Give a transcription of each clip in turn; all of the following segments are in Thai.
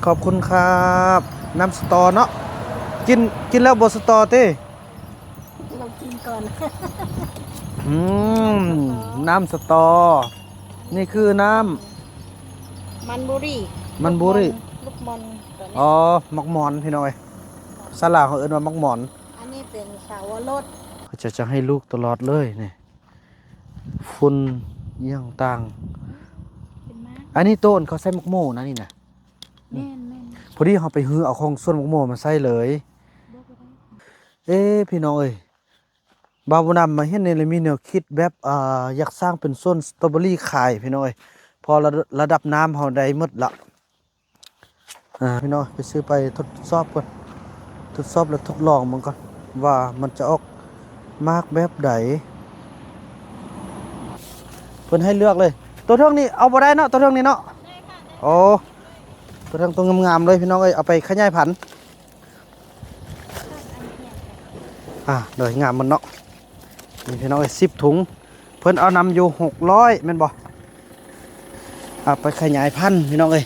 ขอบคุณครับน้ำสตอเนาะกินกินแล้วบสตอเต้เรากินก่อนอืมน้ำสตอนี่คือน้มันบุรีำมันบุรีลูกมอนตัวนี้อ๋อมักหมอนพี่น้อยสลาเขาเอิ้นว่ามักหมอนอันนี้เป็นสาวรสเขาจะให้ลูกตลอดเลยนี่ฝุ่นเยี่ยงต่างเป็นมากอันนี้โต้นเขาใส่มักโม่นะนี่นะแม่นพอดีเขาไปฮื้อเอาของส่วนมักโม่มาใส่เลยพี่น้องเอ้ยบาวบุญนำมาเห็นในเลยมีแนวคิดแบบอยากสร้างเป็นส้นสตรอเบอรี่ขายพี่น้องเอ้ยพอระดับน้ำเขาได้หมดละพี่น้องไปซื้อไปทดสอบก่อนทดสอบแล้วทดลองมันก่อนว่ามันจะออกมากแบบใดเพิ่นให้เลือกเลยตัวเท่านี้เอาบ่ได้เนาะตัวเท่านี้เนาะโอ้ตัวเท่าตัวงามๆเลยพี่น้องเอ้ยเอาไปขยายพันธุ์เลยงามมันเนาะนี่พี่น้องเอ้ย10 ถุงเพิ่นเอานำอยู่600แม่นบ่ไปขยายพันธุ์พี่น้องเอ้ย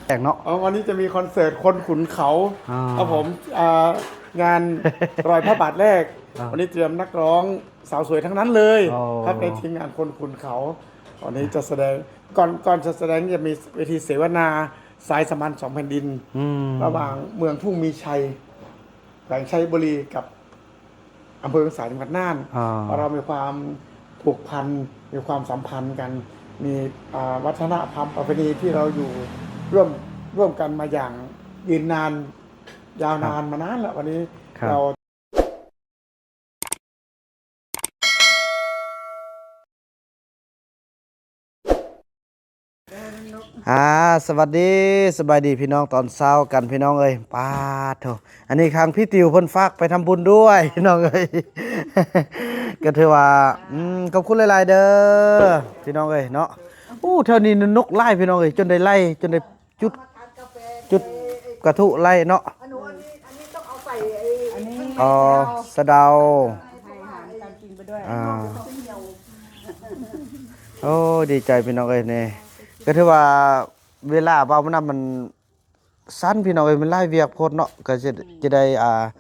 แต่งเนาะวันนี้จะมีคอนเสิร์ตคนขุนเขาครับผมงานรอยพระบาทแรกวันนี้เตรียมนักร้องสาวสวยทั้งนั้นเลยครับในทีมงานคนขุนเขาวันนี้จะแสดงก่อนจะแสดงจะมีเวทีเสวนาสายสัมพันธ์2 แผ่นดินระหว่างเมืองทุ่งมีชัยแขวงชัยบุรีกับอำเภอสายจังหวัดน่านเรามีความผูกพันมีความสัมพันธ์กันมีวัฒนธรรมประเพณีที่เราอยู่ร่วมกันมาอย่างยืนนานยาวนานมานานแล้ววันนี้เราสวัสดีสบายดีพี่น้องตอนเช้ากันพี่น้องเอ้ยป้าโถอันนี้ครั้งพี่ติวเพิ่นฝากไปทำบุญด้วยพี่น้องเอ้ยก็ถือว่าขอบคุณหลายๆเด้อพี่น้องเอ้ยเนาะเท่านี้นกไล่พี่น้องเอ้ยจนได้ไล่จนได้จุดกระทุไล่เนาะอันนี้ต้องเอาใส่อันนี้สะเดาให้อาหารการกินไปด้วยโอ้ดีใจพี่น้องเอ้ยเนี่ยก็ถือว่าเวลาบ่าวมันสั้นพี่น้องเอ้ยมันไล่เวียกโพดเนาะก็จะได้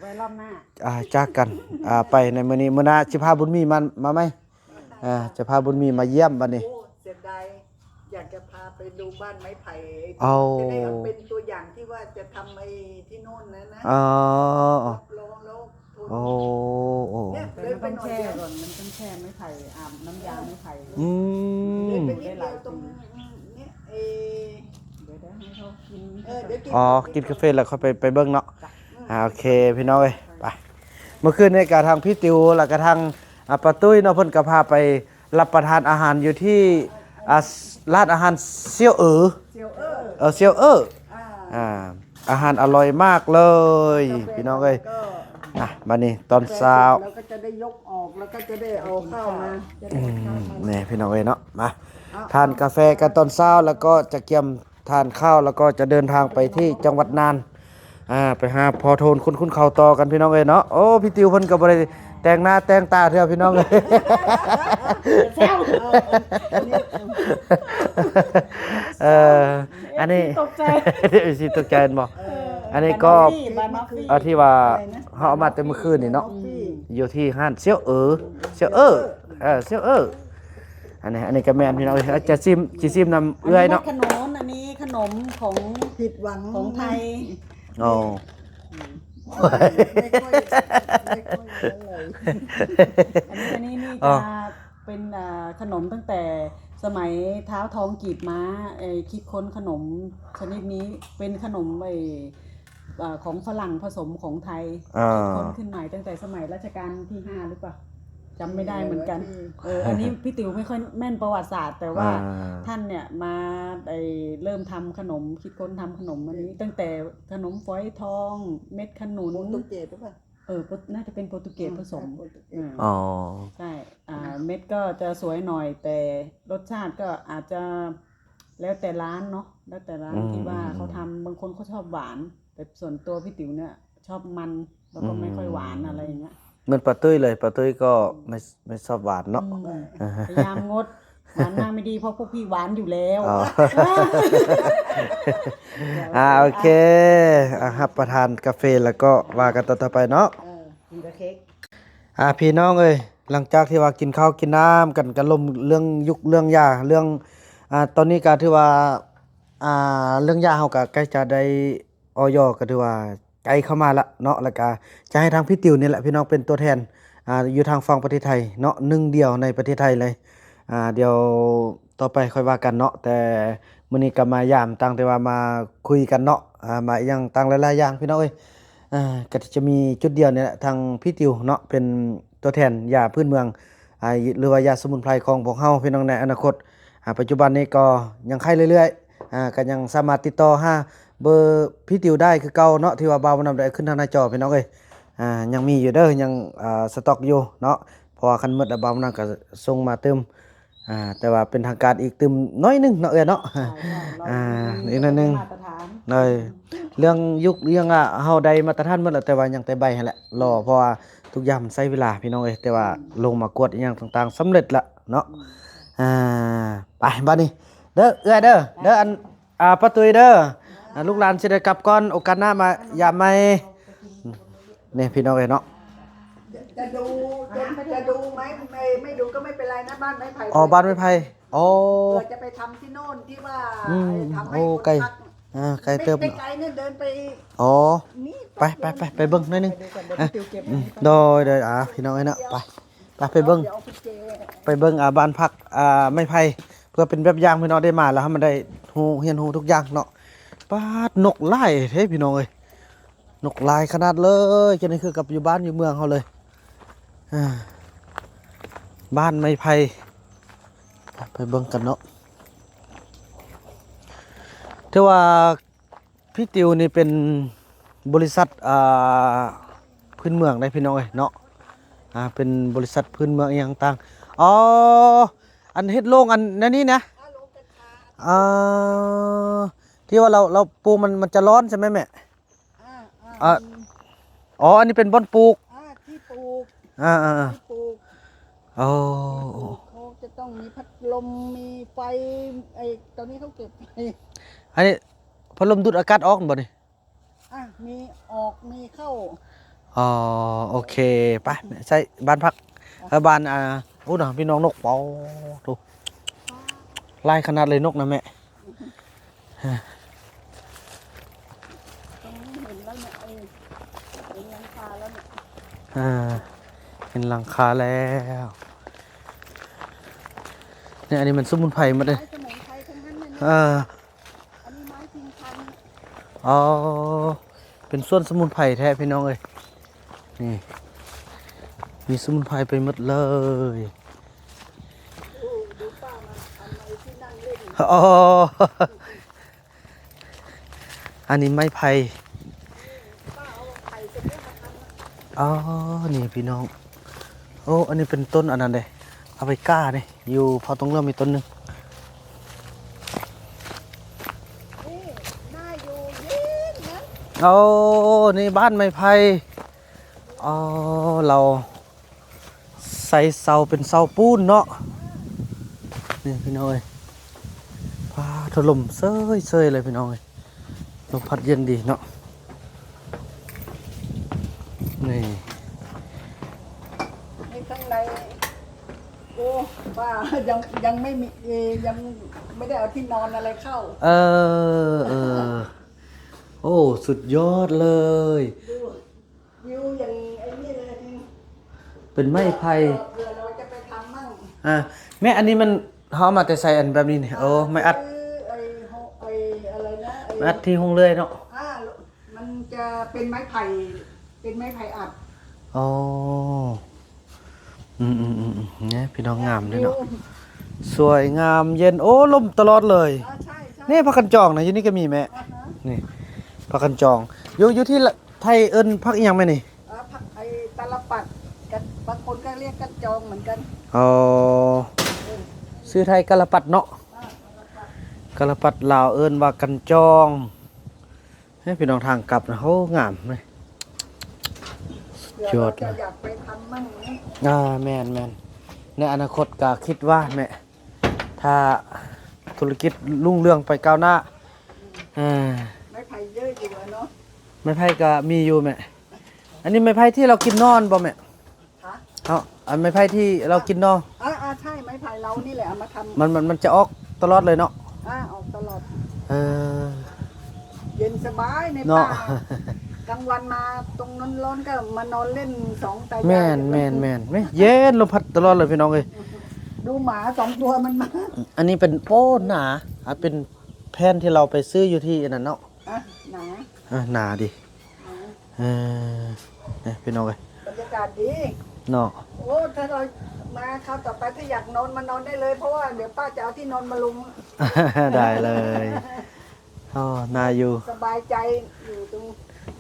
ไว้รอบหน้าจากกันไปในมื้อนี้มื้อหน้าสิพาบุญมีมาไหมจะพาบุญมีมาเยี่ยมบัดนี้เสียดายอยากจะพาไปดูบ้านไม้ไผ่จะได้เอาเป็นตัวอย่างที่ว่าจะทำที่โน่นนะโอ้เนี่ยเลยเป็นแช่ก่อนมันต้องแช่ไม้ไผ่อาบน้ำยาไม้ไผ่ได้หลายตรงนี้เดี๋ยวให้เขากินกินกาแฟแล้วค่อยไปเบิ่งเนาะโอเคพี่น้องเอ้ยไปเมื่อคืนนี้กะทางพี่ติวแล้วก็ทางป้าตุ้ยเนาะเพิ่นก็พาไปรับประทานอาหารอยู่ที่ร้านอาหารเซี่ยวเซี่ยวอาหารอร่อยมากเลยพี่น้องเอ้ยบัดนี้ตอนเช้าแล้วก็จะได้ยกออกแล้วก็จะได้เอาข้าวมานี่พี่น้องเอ้ยเนาะมาทานกาแฟกันตอนเช้าแล้วก็จะเกี่ยมทานข้าวแล้วก็จะเดินทางไปที่จังหวัดน่านไปหาพอโทนคุณเขาต่อกันพี่น้องเอ้ยเนาะโอ้พี่ติวเพิ่นก็บ่ได้แต่งหน้าแต่งตาเถอะพี่น้องเอ้ยอันนี้ตกใจสิตกใจบ่อันนี้ก็ที่ว่าเฮาเอามาแต่เมื่อคืนนี่เนาะอยู่ที่ห้านเซี่ยวเซี่ยวอันนี้ก็แม่นพี่น้องเอ้ยจะซิมนำเอื้อยเนาะอันนี้ขนมของผิดหวังของไทยอันนี้จะเป็นขนมตั้งแต่สมัยเท้าทองกีบม้าคิดค้นขนมชนิดนี้เป็นขนมของฝรั่งผสมของไทยคิดค้นขึ้นใหม่ตั้งแต่สมัยรัชกาลที่5หรือเปล่าจำไม่ได้เหมือนกันอันนี้พี่ติ๋วไม่ค่อยแม่นประวัติศาสตร์แต่ว่าท่านเนี่ยมาเริ่มทำขนมคิดค้นทำขนมอันนี้ตั้งแต่ขนมฝอยทองเม็ดขนุนโปรตุเกสหรือเปล่าน่าจะเป็นโปรตุเกสผสมใช่เม็ดก็จะสวยหน่อยแต่รสชาติก็อาจจะแล้วแต่ร้านเนาะแล้วแต่ร้านที่ว่าเขาทำบางคนเขาชอบหวานแต่ส่วนตัวพี่ติ๋วเนี่ยชอบมันแล้วก็ไม่ค่อยหวานอะไรอย่างเงี้ยเหมือนปลาตุ้ยเลยปลาตุ้ยก็ไม่ชอบหวานเนาะพยายามงด หวานมากไม่ดีเพราะพวกพี่หวานอยู่แล้ว อ๋อ โอเคครับประทานกาแฟแล้วก็ว่ากันต่อไปเนาะ กินกับเค้ก พี่น้องเอ้ยหลังจากที่ว่ากินข้าวกินน้ำกันลมเรื่องยุคเรื่องยาเรื่องตอนนี้ก็ถือว่าเรื่องยาเฮาก็ใกล้จะได้อย.ก็ถือว่าใกล้เข้ามาละเนาะแล้วก็จะให้ทางพี่ติ๋วนี่แหละพี่น้องเป็นตัวแทนอยู่ทางฝั่งประเทศไทยเนาะหนึ่งเดียวในประเทศไทยเลยเดี๋ยวต่อไปค่อยว่ากันเนาะแต่มื้อนี้ก็มายามตั้งแต่ว่ามาคุยกันเนาะมาอีหยังต่างหลายๆอย่างพี่น้องเอ้ย ก็จะมีจุดเดียวเนี่ยแหละทางพี่ติวเนาะเป็นตัวแทนยาพื้นเมืองหรือว่ายาสมุนไพรของพวกเฮาพี่น้องในอนาคตปัจจุบันนี้ก็ยังไข้เรื่อยๆก็ยังสามารถติดต่อหาเบอร์พี่ติวได้คือเก่าเนาะที่ว่าบ่าวนํได้ขึ้นทางหน้าจอพี่น้องเอ้ยยังมีอยู่เด้อยังสต็อกอยู่เนาะเพราะว่าคันหมดแล้วบ่าวนํก็ส่งมาเติมแต่ว่าเป็นทางการอีกเติมน้อยหนึงเนาะเนาะ อีกนิดนึง มาตรฐาน เลยเรื่องยุคเรื่องเฮาได้มาตรฐานหมดแล้วแต่ว่ายังแต่ใบหั่นแหละรอเพราะว่าทุกอย่างมันใช้เวลาพี่น้องเอ้ยแต่ว่าลงมากวดอีหยังต่างๆสำเร็จละเนาะไปบัดนี้เด้อเอื้อเด้ออันป้าตุ้ยเด้อลูกหลานสิได้กลับก่อนโอกาสหน้ามายามใหม่นี่พี่น้องเอ้ยเนาะ จะดูจะดูไหมไม่ดูก็ไม่เป็นไรนะบ้านไม้ไผ่ อ๋อบ้านไม้ไผ่อ๋อ เผื่อจะไปทำที่โน่นที่ว่าทำให้ โอ้ คน ไกล พัก ไกลเติบ ไม่ไกลเนี่ยเดินไป อ๋อ นี่ ไปเบิ่งหน่อยหนึง ดูก่อนเดี๋ยวพี่ติวเก็บไว้ให้ก่อน โดยพี่น้องเอ้ยเนาะไปเบิ่ง เดี๋ยวเอากุญแจ ไปเบิ่งบ้านพักไม้ไผ่เพื่อเป็นแบบอย่างพี่น้องได้มาแล้วให้มันได้ฮู้เรียนรู้ทุกอย่างเนาะปาดนกหลายเด้พี่น้องเอ้ยนกหลายขนาดเลยจังนี้คือกับอยู่บ้านอยู่เมืองเฮาเลยบ้านไม้ไผ่ไปเบิ่งกันเนาะถือว่าพี่ติวนี่เป็นบริษัทพื้นเมืองได้พี่น้องเอ้ยเนาะเป็นบริษัทพื้นเมืองอหย่างต่างอ๋ออันเฮ็ดโรงอันนั่นนี่นะที่ว่าเราปลูกมันจะร้อนใช่ไหมแม่อ๋ออันนี้เป็นบ่อนปลูกที่ปลูก ที่ปลูก โอ้ เขาจะต้องมีพัดลมมีไฟไอ้ตอนนี้เขาเก็บไฟ อันนี้พัดลมดูดอากาศออกบ่นี่ มีออกมีเข้า อ๋อโอเคไปใช่บ้านพักบ้านโอ้น่ะพี่น้องนกเป่าดูลายขนาดเลยนกนะแม่ ตรงนี้เห็นแล้วเนี่ยเห็นหลังคาแล้วเนี่ย เป็นหลังคาแล้วเนี่ยอันนี้มันสมุนไพรหมาเลย ไม้สมุนไพรทั้งนั้นเลย อันนี้ไม้พิงคัน อ๋อเป็นส่วนสมุนไพรแท้พี่น้องเอ้ยนี่มีสมุนไพรไปหมดเลย ดูป้ามันทำไอ้ที่นั่งเล่น อ๋ออันนี้ไม้ไผ่ ป้าเอาไผ่ตรงนี้มาทำ อ๋อนี่พี่น้องโอ้อันนี้เป็นต้นอันนั้นเลยเอาไปก้าเนี่ยอยู่พอตรงเริ่มมีต้นหนึง นี่น่าอยู่เย็นนะ โอ้นี่บ้านไม้ไผ่อ๋อเราใส่เสาเป็นเสาปูนเนาะนี่พี่น้องเอ้ยพาถล่มเซยเลยพี่น้องเอ้ยลมพัดเย็นดีเนาะนี่ ในข้างในโอ้ป้ายังไม่มียังไม่ได้เอาที่นอนอะไรเข้า โอ้สุดยอดเลย ดูวิวอย่างไอ้นี่เลย เป็นไม้ไผ่ เผื่อเราจะไปทำมั่ง แม่อันนี้มันเฮามาแต่ใส่อันแบบนี้นี่โอ้ไม่อัด ไอ้อะไรนะ ไม่อัดที่ห้องเลื่อยเนาะ มันจะเป็นไม้ไผ่อัด อ๋อเนี่ยพี่น้องงามเลยเนาะสวยงามเย็นโอ้ลมตลอดเลย ใช่ใช่ นี่พักกันจองนะอยู่นี่ก็มีแม่นี่พักกันจองอยู่ที่ไทยเอิ้นพักอีหยังแม่นี่ ผักไอ้ตาลปัดกันบางคนก็เรียกกันจองเหมือนกัน อ๋อซื้อไทยกะละปัดเนาะกะละปัดลาวเอิ้นว่ากันจองให้พี่น้องทางกลับนะโหงามเลย เผื่อเราจะอยากไปทำมั่งนะ แม่นในอนาคตก็คิดว่าแม่ ถ้าธุรกิจรุ่งเรืองไปก้าวหน้าา ไม้ไผ่เยอะอยู่อะเนาะ ไม้ไผ่ก็มีอยู่แม่อันนี้ไม้ไผ่ที่เรากินนอนบ่แม่ คะ เอาอันไม้ไผ่ที่เรากินนอน ใช่ไม้ไผ่เรานี่แหละเอามาทำ มันจะออกตลอดเลยเนาะ ออกตลอด เออ เย็นสบายใน เนาะ ป่ากลางวันมาตรงนั้นร้อนก็มานอนเล่นสองตายาย แม่นไม่เย็นลมพัดตลอดเลยพี่น้องเอ้ย ดูหมา2 ตัวมันมา อันนี้เป็นโป้หนาเป็นแผ่นที่เราไปซื้ออยู่ที่อันนั้นเนาะ หนา หนาดิเออเนี่ยพี่น้องเอ้ย บรรยากาศดี เนาะ โอ้ถ้าเรามาคราวต่อไปถ้าอยากนอนมานอนได้เลย เพราะว่าเดี๋ยวป้าจะเอาที่นอนมาลง ได้เลยอ๋อนาอยู่ สบายใจอยู่ตรง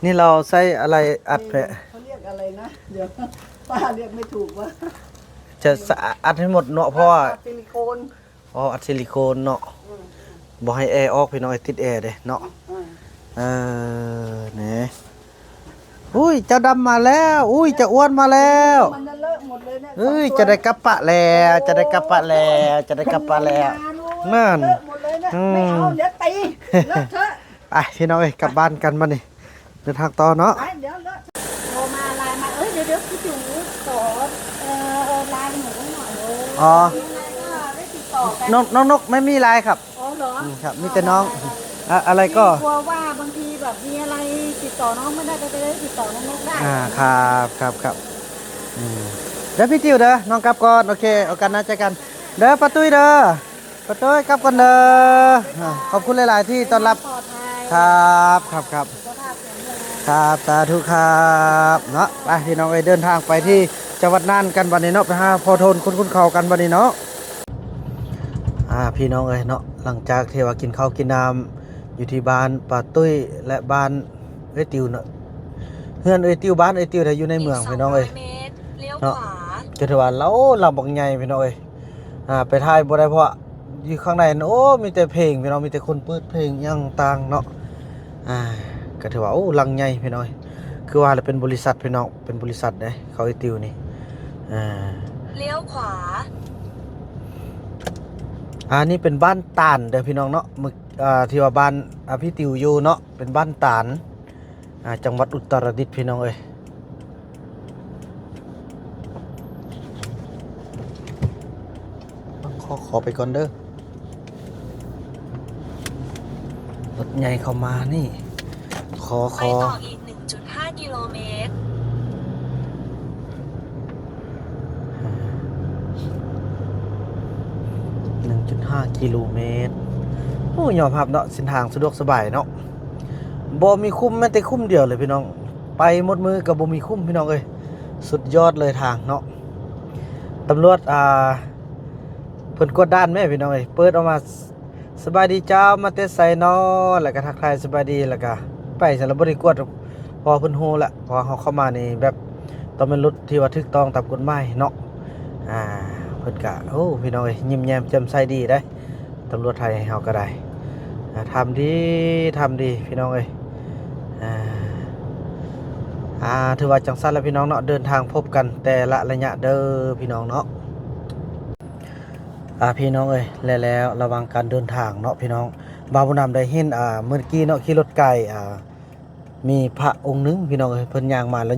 นี่เราใส่อะไรอัดแผะ เขาเรียกอะไรนะ เดี๋ยว ป้าเรียกไม่ถูกว่า จะอัดให้หมดเนาะเพราะว่า ซิลิโคน อ๋ออัดซิลิโคนเนาะบ่ให้แอร์ออกพี่น้องไอ้ติดแอร์เด้เนาะ อ่า เนี่ยอุ้ยเจ้าดำมาแล้วอุ้ยเจ้าอ้วนมาแล้ว มันจะเลอะหมดเลยเนี่ย เอ้ยจะได้กลับปะแล้วจะได้กลับปะแล้วจะได้กลับปะแล้วนั่น เลอะหมดเลยเนี่ยไม่เอาเดี๋ยวตีเลอะเทอะ ไปพี่น้องเอ้ยกลับบ้านกันมานี่เดินทางต่อเนาะ ไปเดี๋ยวเลอะโทรมาไลน์มาเดี๋ยวพี่จุ๋มขอไลน์หนูหน่อยเลย อ๋อ ยังไงก็ได้ติดต่อกัน น้องนกไม่มีไลน์ครับ อ๋อเหรอ ครับมีแต่น้องอะไรก็ กลัวว่าบางทีแบบมีอะไรติดต่อน้องไม่ได้ก็จะได้ติดต่อน้องนกได้ ครับเดี๋ยวพี่ติวเด้อน้องกลับก่อนโอเคเอากันนะเจอกันเด้อป้าตุ้ยเด้อป้าตุ้ยกลับก่อนเด้อขอบคุณหลายๆที่ต้อนรับ ปลอดภัย ครับ สุขภาพแข็งแรง ครับสาธุครับเนาะไปพี่น้องเอ้ยเดินทางไปที่จังหวัดน่านกันวันนี้เนาะไปหาพอโทนคุณเขากันวันนี้เนาะพี่น้องเอ้ยเนาะหลังจากที่ว่ากินข้าวกินน้ำอยู่ที่บ้านป้าตุ้ยและบ้านเอ้ยติวเนาะเฮือนเอ้ยติวบ้านเอ้ยติวที่อยู่ในเมืองพี่น้องเอ้ย เลี้ยวข เนาะ วา ก็ถือว่าเราบักใหญ่พี่น้องเอ้ยไปถ่ายบ่ได้เพราะว่าอยู่ข้างในโอ้มีแต่เพลงพี่น้องมีแต่คนเปิดเพลงอย่างต่างเนาะก็ถือว่าโอ้ลังใหญ่พี่น้องคือว่าเป็นบริษัทพี่น้องเป็นบริษัทเด้เขาไอ้ติวนี่เลี้ยวขวา นี่เป็นบ้านตาลเด้อพี่น้องเนาะมึกที่ว่าบ้านพี่ติวอยู่เนาะเป็นบ้านตาลจังหวัดอุตรดิตถ์พี่น้องเอ้ยขอไปก่อนเด้อรถใหญ่เข้ามานี่ขอ ไปต่ออีก 1.5 กิโลเมตร 1.5 กิโลเมตรโอ้ยอมรับเนาะเส้นทางสะดวกสบายเนาะบ่มีคุ้มแม้แต่คุ้มเดียวเลยพี่น้องไปหมดมือกับบ่มีคุ้มพี่น้องเอ้ยสุดยอดเลยทางเนาะตำรวจเพิ่นกดด้านแม่พี่น้องเอ้ยเปิดออกมาสบายดีเจ้ามาแต่ไสเนาะแล้วก็ทักทายสบายดีแล้วก็ไปสารบ่ได้กวดพอเพิ่นฮู้ละพอเฮาเข้ามานี่แบบต้องเป็นรถที่ว่าถูกต้องตามกฎหมายเนาะเพิ่นก็โอ้พี่น้องเอ้ยยิ้มแย้มแจ่มใสดีได้ตำรวจไทยให้เฮาก็ได้ทำดีพี่น้องเอ้ยถือว่าจังซั่นแล้วพี่น้องเนาะเดินทางพบกันแต่ละระยะเด้อพี่น้องเนาะพี่น้องเอ้ยแล้วระวังการเดินทางเนาะพี่น้องบาวบุญนำได้เห็นเมื่อกี้เนาะขี่รถไก่มีพระองค์นึงพี่น้องเอ้ยเพิ่นย่างมาแล้ว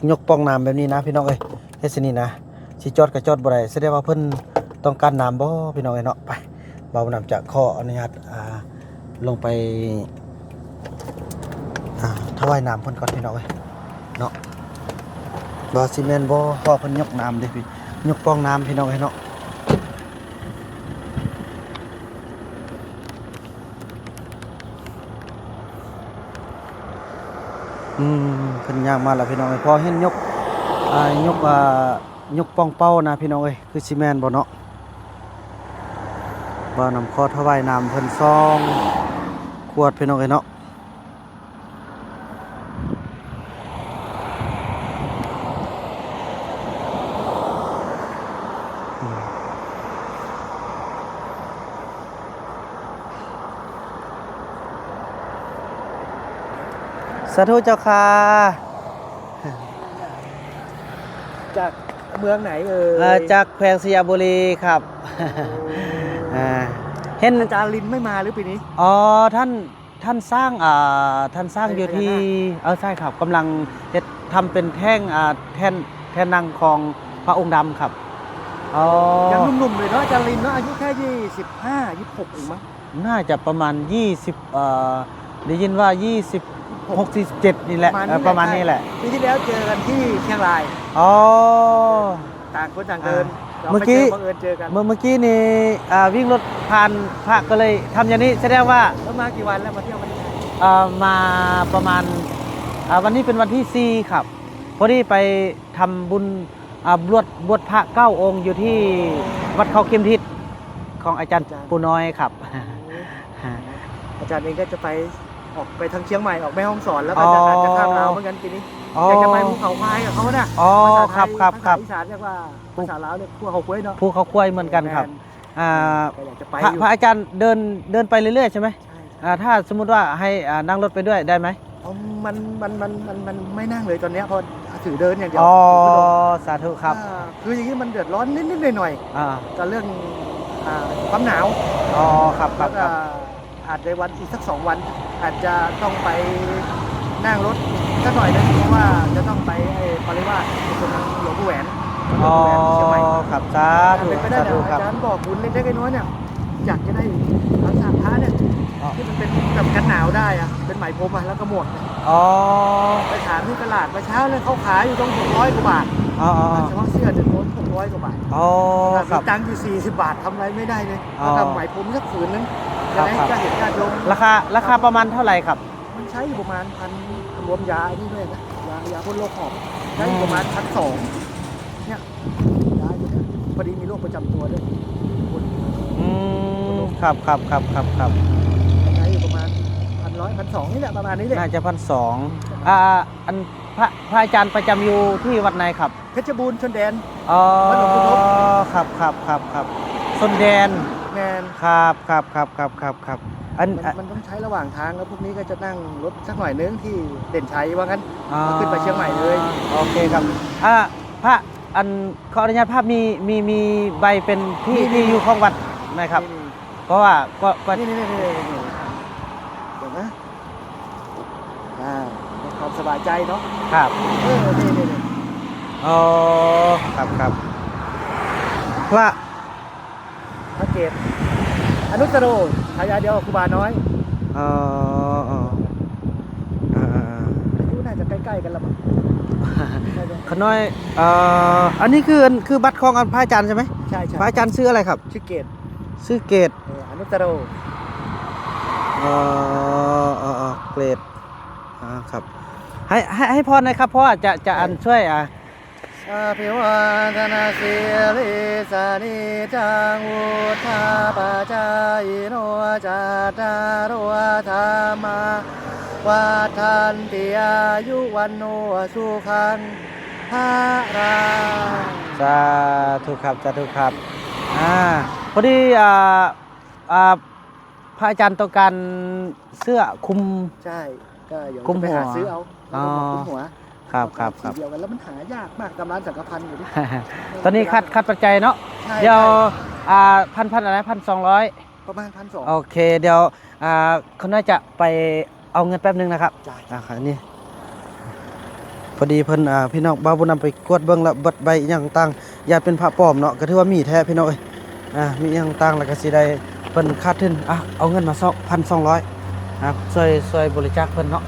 ยกป้องน้ำแบบนี้นะพี่น้องเอ้ยเฮ็ดซินี่นะสิจอดก็จอดบ่ได้แสดงว่าเพิ่นต้องการน้ำบ่พี่น้องเอ้ยเนาะไปบาวบุญนำจะขออนุญาตลงไปถวายน้ำเพิ่นก่อนพี่น้องเอ้ยเนาะบ่สิแม่นบ่เพราะเพิ่นยกน้ำเด้พี่ยกป้องน้ำพี่น้องเอ้ยเนาะเพิ่นย่างมาแล้วพี่น้องเอ้ยพอเห็นยกป้องเป้านะพี่น้องเอ้ยคือสิแม่นบ่เนาะบ่นำขอถวายน้ำเพิ่น2ขวดพี่น้องเอ้ยเนาะสาธุเจ้าค่ะ จากเมืองไหนจากจากแขวงสยามบุรีครับ อ่าเห็น อาจารย์ลินไม่มาหรือปีนี้ อ๋อท่านสร้างท่านสร้างอยู่ที่ใช่ครับกำลังจะทำเป็นแท่งแท่นนางของพระองค์ดำครับอ๋อ ยังหนุ่มๆเลยเนาะอาจารย์ลินเนาะอายุแค่25 26เองมั้ง น่าจะประมาณ20ได้ยินว่า26 47นี่แหละประมาณนี้แหละ ปีที่แล้วเจอกันที่เชียงราย อ๋อ ต่างคนต่างเดิน เมื่อกี้ บังเอิญเจอกัน เมื่อกี้นี่วิ่งรถผ่านพระก็เลยทำอย่างนี้แสดงว่า แล้วมากี่วันแล้วมาเที่ยววันนี้ มาประมาณวันนี้เป็นวันที่4ครับพอดีไปทำบุญบวชพระ9 องค์อยู่ที่วัดเขาเข็มทิศของอาจารย์ปูน้อยครับ อาจารย์เองก็จะไปออกไปทางเชียงใหม่ออกแม่ฮ่องสอนแล้วก็จะอาจจะข้ามลาวเหมือนกันปีนี้ อ๋อ อยากจะไปภูเขาควายกับเขาน่ะ อ๋อ ภาษาไทย ครับ ภาษาอีสานเรียกว่าภาษาลาวเรียกภูเขาควายเนาะ ภูเขาควายเหมือนกันครับอ่า ก็อยากจะไป พระ อยู่ พระอาจารย์เดินไปเรื่อยๆใช่ไหม ใช่ ถ้าสมมุติว่าให้นั่งรถไปด้วยได้ไหม อ๋อมันไม่นั่งเลยตอนเนี้ยเพราะถือเดินอย่างเดียว อ๋อ ถือพัดลม สาธุครับ คืออย่างนี้มันเดือดร้อนนิดๆหน่อย อ่า ๆกับเรื่องความหนาว อ๋อครับครั แล้ บ ว ค ก็ รับ อาจจะวันอีกสัก2 วัน อาจจะต้องไปนั่งรถสักหน่อยนึงเพราะว่าจะต้องไปปริวาสตรงหลวงปู่แหวนหลวง อ๋อ ปู่แหวนที่เชียงใหม่ ครับสา ถ้า ธุ เป็นไปได้ สาธุ เนี่ย ครับ อาจารย์บอกบุญเล็กๆน้อยๆเนี่ยอยากจะได้รักษาพระเนี่ย อ๋อ ที่มันเป็นแบบกันหนาวได้อะเป็นไหมพรมอะแล้วก็หมวกเนี่ย อ๋อ ไปถามที่ตลาดเมื่อเช้าเนี่ยเขาขายอยู่ต้อง600 กว่าบาท อ๋ออ๋อ เฉพาะเสื้อจะโน้น600 กว่าบาท อ๋อค มี รับ ตังค์อยู่40 บาททำอะไรไม่ได้เลย อ๋อ แล้วก็ไหมพรมสักผืนนึง ครั จะ บ ได้ ครับ จะเห็นญาติโยม ราคาประมาณเท่าไหร่ครับ มันใช้อยู่ประมาณพันรวมยาไอ้นี่ด้วยนะยาพ่นโรคหอบใช้อยู่ประมาณ1,200เนี่ยยาอยู่เนี่ยพอดีมีโรคประจำตัวด้วยคน อืมครับครับครับครับครับ ใช้อยู่ประมาณ1,100 1,200นี่แหละประมาณนี้เลย น่าจะ1,200อันพระอาจารย์ประจำอยู่ที่วัดไหนครับ เพชรบูรณ์ชนแดน อ๋อ วัดหลวงปู่ทบ ครับครับครับครับสนแดน แมน ครับครับครับครับครับครับอัน มันต้องใช้ระหว่างทางแล้วพวกนี้ก็จะนั่งรถสักหน่อยนึงที่เด่นชัยว่างั้น อ๋อ ขึ้นไปเชียงใหม่เลย โอเคครับพระอันขออนุญาตภาพมีใบเป็นที่อยู่ของวัดไหมครับ เพราะว่าก็ นี่เดี๋ยวนะเป็นความสบายใจเนาะ ครับ นี่ อ๋อครับครับพระ พระเกศอนุตโรฉายาเดียวกับครูบาน้อย อ๋ออ๋ออ่า อายุน่าจะใกล้ๆกันละมั้ง ขน้อยอันนี้คือบัตรของพระอาจารย์ใช่ไหม ใช่ พระอาจารย์ชื่ออะไรครับ ชื่อเกศ ชื่อเกต อนุตโร เกรดครับให้พรหน่อยครับเพราะว่าจะอันช่วยอภิวาทนาสีลิสานิจังวุธาปจายโนจัตตารวธรรมาวัฏันติอายุวันโนสุขังภารัง สาธุครับสาธุครับพอดีพระอาจารย์ต้องการเสื้อคลุม ใช่ก็เดี๋ยว คุม จะไป หัว หาซื้อเอาแล้วก็มาคุมหัว ครับ สีเดียวกันแล้วมันหายากมากตามร้านสังกพันธ์อยู่ดิ ตอนนี้คัดปัจจัยเนาะ ใช่ เดี๋ยว ใช่ พันอะไร1,200ประมาณ1,200 โอเคเดี๋ยวเขาน่าจะไปเอาเงินแป๊บนึงนะครับ จ่าย ครับนี่พอดีเพิ่นพี่น้องบ่าวบุญนำไปกวดเบิ่งแล้วบัดใบอิหยังต่างญาติเป็นพระปลอมเนาะก็ถือว่ามีแท้พี่น้องเอ้ยมีอิหยังต่างแล้วก็สิได้เพิ่นคาดทุนเอาเงินมา1,200ครับช่วยบริจาคเพิ่นเนาะ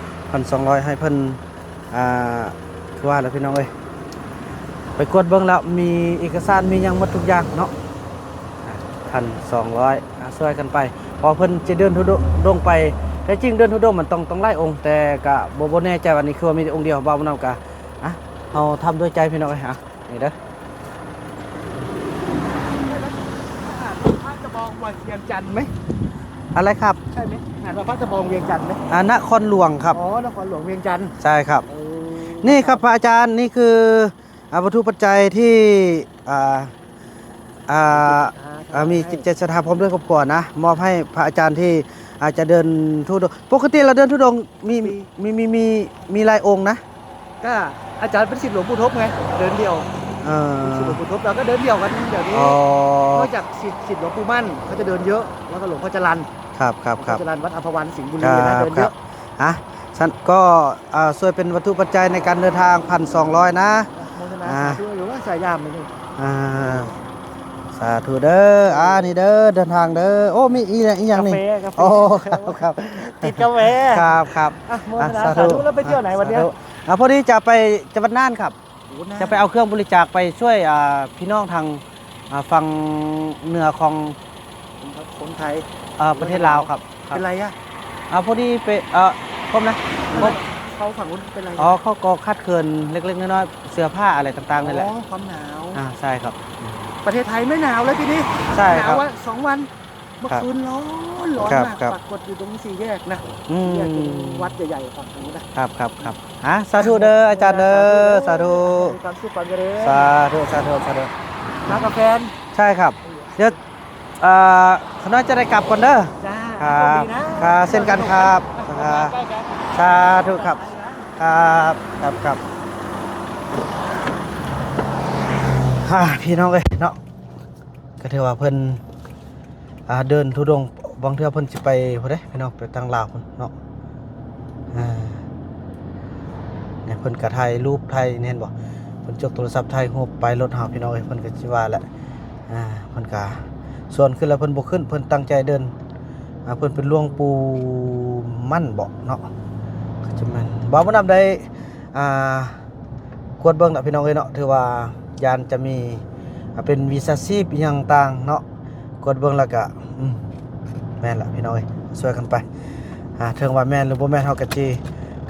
1,200ให้เพิ่นคือว่าแล้วพี่น้องเอ้ยไปกวดเบิ่งแล้วมีเอกสารมีหยังหมดทุกอย่างเนาะ1,200ช่วยกันไปพอเพิ่นจะเดินทุดงไปแต่จริงเดินทุดงมันต้องไล่องค์แต่ก็บ่แน่ใจว่านี่คือว่ามีองค์เดียวบ่าวบ่นำกะเฮาทำด้วยใจพี่น้องเอ้ยนี่เด้อ พระจะมองวันเวียงจันทร์ไหม อะไรครับ ใช่ไหมอ่านว่าพระจะมองเวียงจันทร์ไหม นครหลวงครับ อ๋อนครหลวงเวียงจันทร์ ใช่ครับ นี่ครับพระอาจารย์นี่คือวัตถุปัจจัยที่มีจิตใจศรัทธาพร้อมด้วยครอบครัวนะมอบให้พระอาจารย์ที่อาจจะเดินทุดงค์ปกติเราเดินทุดงค์มีหลายองค์นะ ก็อาจารย์เป็นศิษย์หลวงปู่ทบไงเดินเดียว เออ ศิษย์หลวงปู่ทบเราก็เดินเดี่ยวกันเดี๋ยวนี้ อ๋อน อกจากศิษย์หลวงปู่มั่นเขาจะเดินเยอะแล้วก็หลวงพ่อจรัญ ครับครับ หลวง ครั พ่ บ อจรัญวัดอัมพวันสิงห์บุ ค รี รั นะ บ เดิน ค เย รับ อะ อ่ะฉันก็ช่วยเป็นวัตถุปัจจัยในการเดินทาง 1,200 นะ โมทนาสาธุอยู่ว่าสายยามเลยนี่ อ่าสาธุเด้อนี่เด้อเดินทางเด้อโอ้มีอีกอย่างหนึง กาแฟ โอ้ครับครับ ติดกาแฟ ครับครับ อ่ะโมทนาสาธุแล้วไปเที่ยวไหนวันเนี้ย สาธุพอดีจะไปจังหวัดน่านครับ จะไปเอาเครื่องบริจาคไปช่วยพี่น้องทางฝั่งเหนือของ คนไทย ประเทศลาวครับครับ เป็นไรอะ พอดีไปผมนะผม เขาฝั่งนู้นเป็นไร อ๋อเขาก็คาดเคินเล็กๆน้อยๆเสื้อผ้าอะไรต่างๆนี่แหละ อ๋อความหนาว ใช่ครับ ประเทศไทยไม่หนาวเลยทีนี้ ใช่ ห ครั นา บ วว่า2 วันเมื่อคืนร้อน ครับ มาก ครับ ปรากฏอยู่ตรง4แยกนะ อืม แยกตรงวัดใหญ่ๆฝั่งนู้นนะครับ ครับสาธุเด้ออาจารย์เด้อสาธุ มีความสุขความเจริญ สาธุสาธุสาธุ มากับแฟน ใช่ครับเดี๋ยวขน้อยจะได้กลับก่อนเด้อ จ้า ครับ โชดีนะครับ เช่นกันครับครับ ใกล้กัน สาธุครับครับพี่น้องเอ้ยเนาะก็ถือว่าเพิ่นเดินทุดงค์บางเทื่อเพิ่นสิไปพุ่นเด้พี่น้องไปทางลาวพุ่นเนาะเนี่ยเพิ่นก็ถ่ายรูปถ่ายนี่เห็นบ่เพิ่นจกโทรศัพท์ถ่ายรูปไปรถหาพี่น้องเอ้ยเพิ่นก็สิว่าแหละเพิ่นก็ส่วนขึ้นแล้วเพิ่นบ่ขึ้นเพิ่นตั้งใจเดินเพิ่นเป็นหลวงปู่มั่นบ่เนาะก็จะแม่นบ่บ่นำได้กวดเบิ่งน่ะพี่น้องเอ้ยเนาะถือว่ายานจะมีเป็นวีซ่าชีพอหยังต่างเนาะกดเบิ่งแล้วก็แม่นล่ะพี่น้องเอ้ยช่วยกันไปถึงว่าแม่นหรือบ่แม่นเฮาก็สิ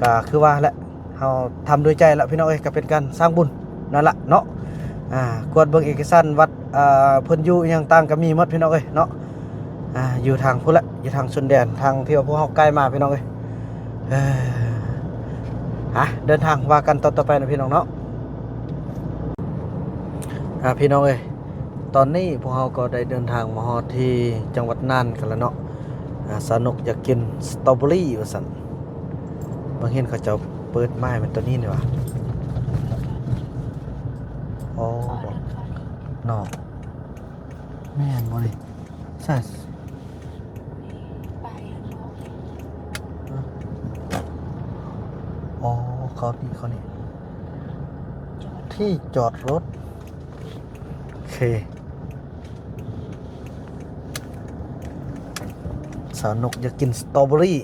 ก็คือว่าแหละเฮาทำด้วยใจละพี่น้องเอ้ยก็เป็นการสร้างบุญนั่นล่ะเนาะกดเบิ่งเอกสารวัดเพิ่นอยู่อหยังต่างก็มีหมดพี่น้องเอ้ยเนาะอยู่ทางพุ่นละอยู่ทางชนแดนทางที่ว่าพวกเฮาใกล้มาพี่น้องเอ้ยเดินทางว่ากันต่อไปนะพี่น้องเนาะพี่น้องเอ้ยตอนนี้พวกเราก็ได้เดินทางมาฮอดที่จังหวัดน่านกันแล้วเนาะสนุกอยากกินสตรอเบอรี่ว่าซั่นบางเห็นเขาจะเปิดไม้เป็นตัวนี้นี่ว่ะโอ้บอกนอกแม่นบ่นี่ใช่อ๋อเขานี่ที่จอดรถโอเคสาวนกอยากกินสตรอเบอรี่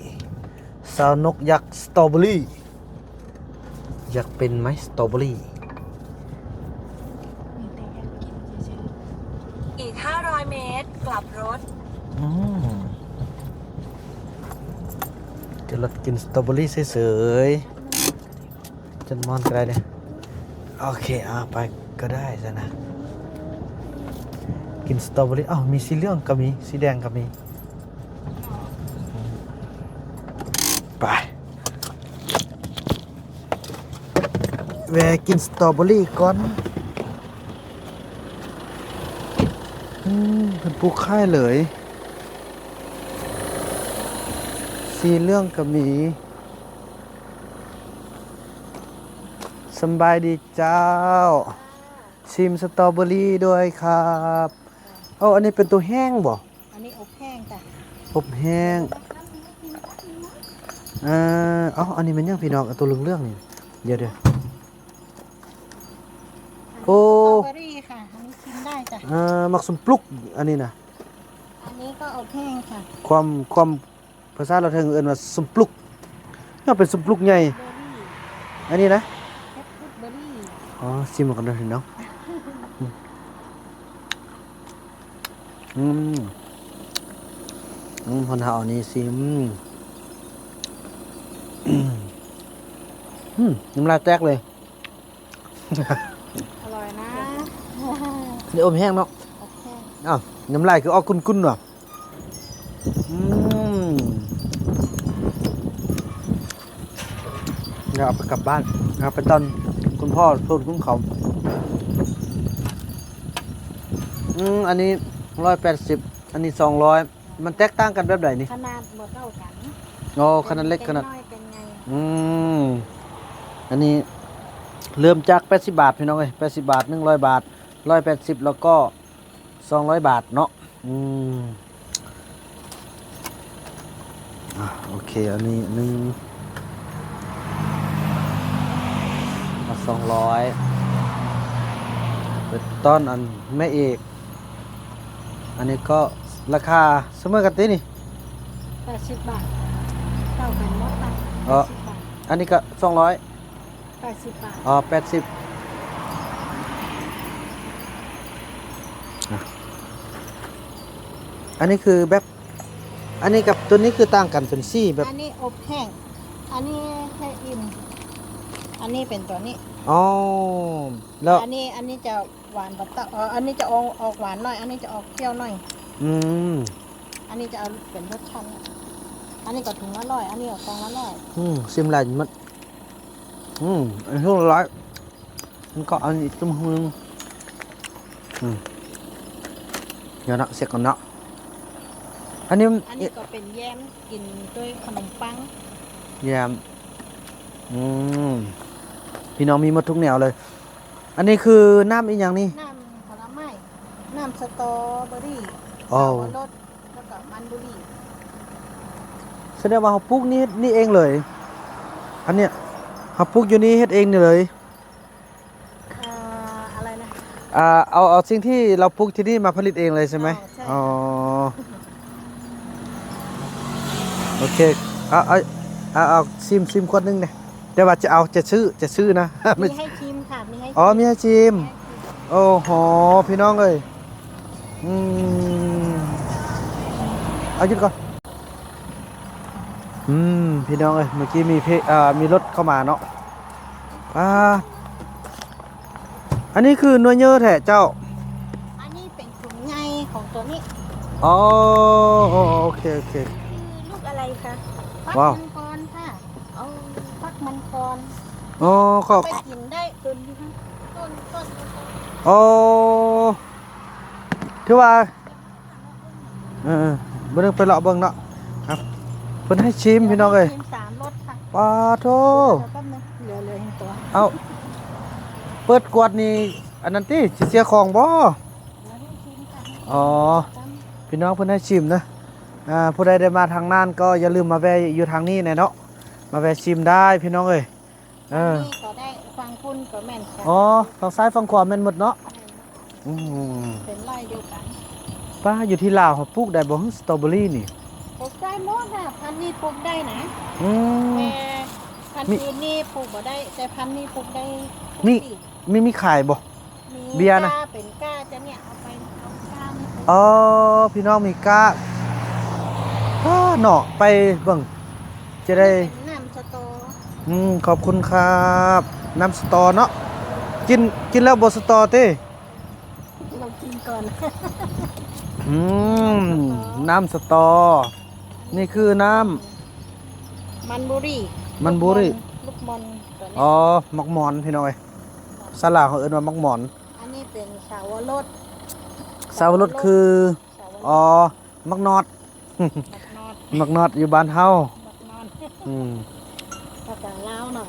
สาวนกอยากสตรอเบอรี่อยากเป็นไหมสตรอเบอรี่ อีก 500 เมตร กลับรถ จะรถกินสตรอเบอรี่เฉยๆจันมอนก็ได้เนี่ยโอเคไปก็ได้ซะนะกินสตรอเบอรี่มีสีเหลืองก็มีสีแดงก็มีไปแวะกินสตรอเบอรี่ก่อนเป็นปลูกค่ายเลยสีเหลืองก็มีสบายดีเจ้าชิมสตรอเบอรี่ด้วยครับอันนี้เป็นตัวแห้งบ่ อันนี้อบแห้งจ้ะ อบแห้งอันนี้มันยังพี่น้องตัวเหลืองๆนี่เดี๋ยวโอ้ สตรอเบอรี่ค่ะ อันนี้ชิมได้จ้ะ มักสมปลุกอันนี้นะ อันนี้ก็อบแห้งค่ะ ความภาษาเราเทิงเอิ้นว่าสมปลุกนี่เป็นสมปลุกใหญ่ เบอร์รี่ อันนี้นะ แคปฟูดเบอร์รี่ ชิมกันด้วยเนาะคนเฮานี่สิน้ำลายแตกเลย อร่อยนะ นี่อมแห้งเนาะ อบแห้ง น้ำลายคือออกคุ้นๆว่ะเดี๋ยวเอาไปกลับบ้านนะครับไปตอนคุณพ่อโทษคุณเขาอันนี้180อันนี้200มันแตกต่างกันแบบไหนนี่ ขนาดบ่เท่ากัน ขนาดเล็กขนาด เป็นน้อยเป็นไง อันนี้ เริ่มจาก80บาทพี่น้องเอ้ย80บาท100บาท180แล้วก็200บาทเนาะโอเคอันนี้200เป็นต้นอันแม่เอกอันนี้ก็ราคาเสมอกันตินี่ 80 บาทเท่ากันหมดค่ะ อ๋อ 80 บาท อันนี้ก็200 80 บาท อ๋อ80อันนี้คือแบบอันนี้กับตัวนี้คือต่างกันเป็นซี่แบบ อันนี้อบแห้งอันนี้แค่อิ่มอันนี้เป็นตัวนี้ อ๋อแล้ว อันนี้จะหวานบัตเตอร์อันนี้จะออกหวานหน่อย อันนี้จะออกเปรี้ยวหน่อย อืม อันนี้จะเอาเป็นรสชาติอันนี้ก็ถุงละ100อันนี้ก็กล่องละ100ซิมลายมันอันนี้ร้อยมันก็อันนี้ตุ้มนึงเดี๋ยวนะเสร็จก่อนเนาะอันนี้ อันนี้ก็เป็นแยมกินด้วยขนมปัง แยมพี่น้องมีหมดทุกแนวเลย อันนี้คือน้ำอีกอย่างนี่ น้ำผลไม้น้ำสตรอเบอรี่ อ๋อ สาวรสแล้วก็มันบุรี แสดงว่าเขาปลูกนี่เองเลย อันเนี้ยเขาปลูกอยู่นี่เฮ็ดเองนี่เลย อะไรนะ เอาสิ่งที่เราปลูกที่นี่มาผลิตเองเลยใช่ไหม ใช่ อ๋อโอเคเอาซิมขวดนึงเนี่ยแต่ว่าจะซื้อนะ มีให้ชิมค่ะมีให้ อ๋อมีให้ชิมโอ้โหพี่น้องเอ้ยเอาหยุดก่อนพี่น้องเอ้ยเมื่อกี้มีรถเข้ามาเนาะอันนี้คือหน่วยเยอะแท้เจ้า อันนี้เป็นถุงไงของตัวนี้ อ๋อโอเค คือลูกอะไรคะฟัก ว้าว มังกรค่ะเอาฟักมังกร อ๋อขอบ ไปกินได้ต้นที่ค่ะต้น โอ้คือว่าเบิ่งไปเลาะเบิ่งเนาะครับเพิ่นให้ชิมพี่น้องเอ้ย ชิม3 รสค่ะ ปาโธ เดี๋ยวแป๊บนึงเหลือให้ตัว เอาเปิดกวดนี่อันนั้นติสิเสียของบ่ เหลือให้ชิมค่ะ อ๋อพี่น้องเพิ่นให้ชิมนะผู้ใดได้มาทางน่านก็อย่าลืมมาแวะอยู่ทางนี้แน่เนาะมาแวะชิมได้พี่น้องเอ้ยอันนี้ก็ได้ฟังคุณก็แม่นค่ะ อ๋อฝั่งซ้ายฝั่งขวาแม่นหมดเนาะอืม เป็นไร่เดียวกัน ป้าอยู่ที่ลาวเขาปลูกได้บ่ฮึสตรอเบอรี่นี่ ปลูกได้หมดค่ะพันธุ์นี้ปลูกได้นะ อืม แต่พันธุ์อื่นนี่ปลูกบ่ได้แต่พันธุ์นี้ปลูกได้ทุก มี ปี มีขายบ่ มี เบียร์นะ ก้าเป็นก้าจะเนี่ยเอาไปเอาก้านี่ไป อ๋อพี่น้องมีกะเนาะไปเบิ่งจะได้ เป็นน้ำสตอ ขอบคุณครับน้ำสตอเนาะกินแล้วบ่สตอเต้ ลองกินก่อน น้ำสตอ นี่คือน้ มันบุรี มันบุรี ลูกมอนตัว ำ นี้ อ๋อมักหมอนพี่น้องเอ้ยสลาวเขาเอิ้นว่ามักหมอน อันนี้เป็นสาวรส สาวรสคือ สาวร อ๋อ ส มักนอด มักนอด มักนอดอยู่บ้านเฮา มักนอด อืม ภาษาลาวเนาะ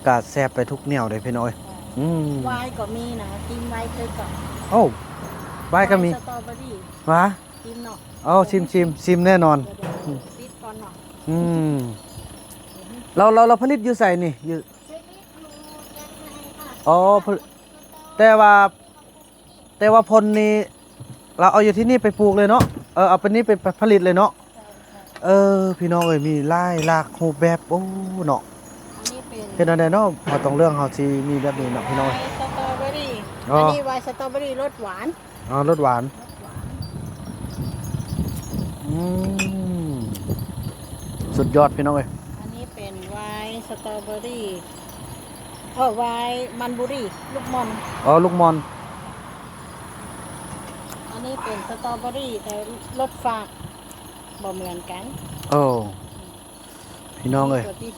กะแซ่บไปทุกแนวเลยพี่น้องเอ้ยไวน์ก็มีนะกินไวน์เคยก่อน โอ้บายก็มี สตรอเบอรี่ วะ กินเนาะ เอาชิมแน่นอน เดี๋ยวปิดก่อนเนาะ เราผลิตอยู่ใส่นี่อยู่ เช็คนิดดูยังไงค่ะ อ๋อแต่ว่าพลนี่เราเอาอยู่ที่นี่ไปปลูกเลยเนาะเอาไปนี่ไปผลิตเลยเนาะพี่น้องเอ้ยมีหลายหลากรูปแบบโอ้เนาะ อันนี้เป็น เฮ็ดอันใดเนาะพอต้องเรื่องเฮาสิมีแบบนี้เนาะพี่น้อง ไวน์สตรอเบอรี่ อ๋ออั อันนี้ไวน์สตรอเบอรี่รสหวาน อ๋อรสหวานสุดยอดพี่น้องเอ้ย อันนี้เป็นไวน์สตรอเบอรี่ไวน์มันบุรีลูกมอน อ๋อลูกมอน อันนี้เป็นสตรอเบอรี่แต่รสฝาดบ่เหมือนกัน โอ้พี่น้องเอ้ย ตัวที่3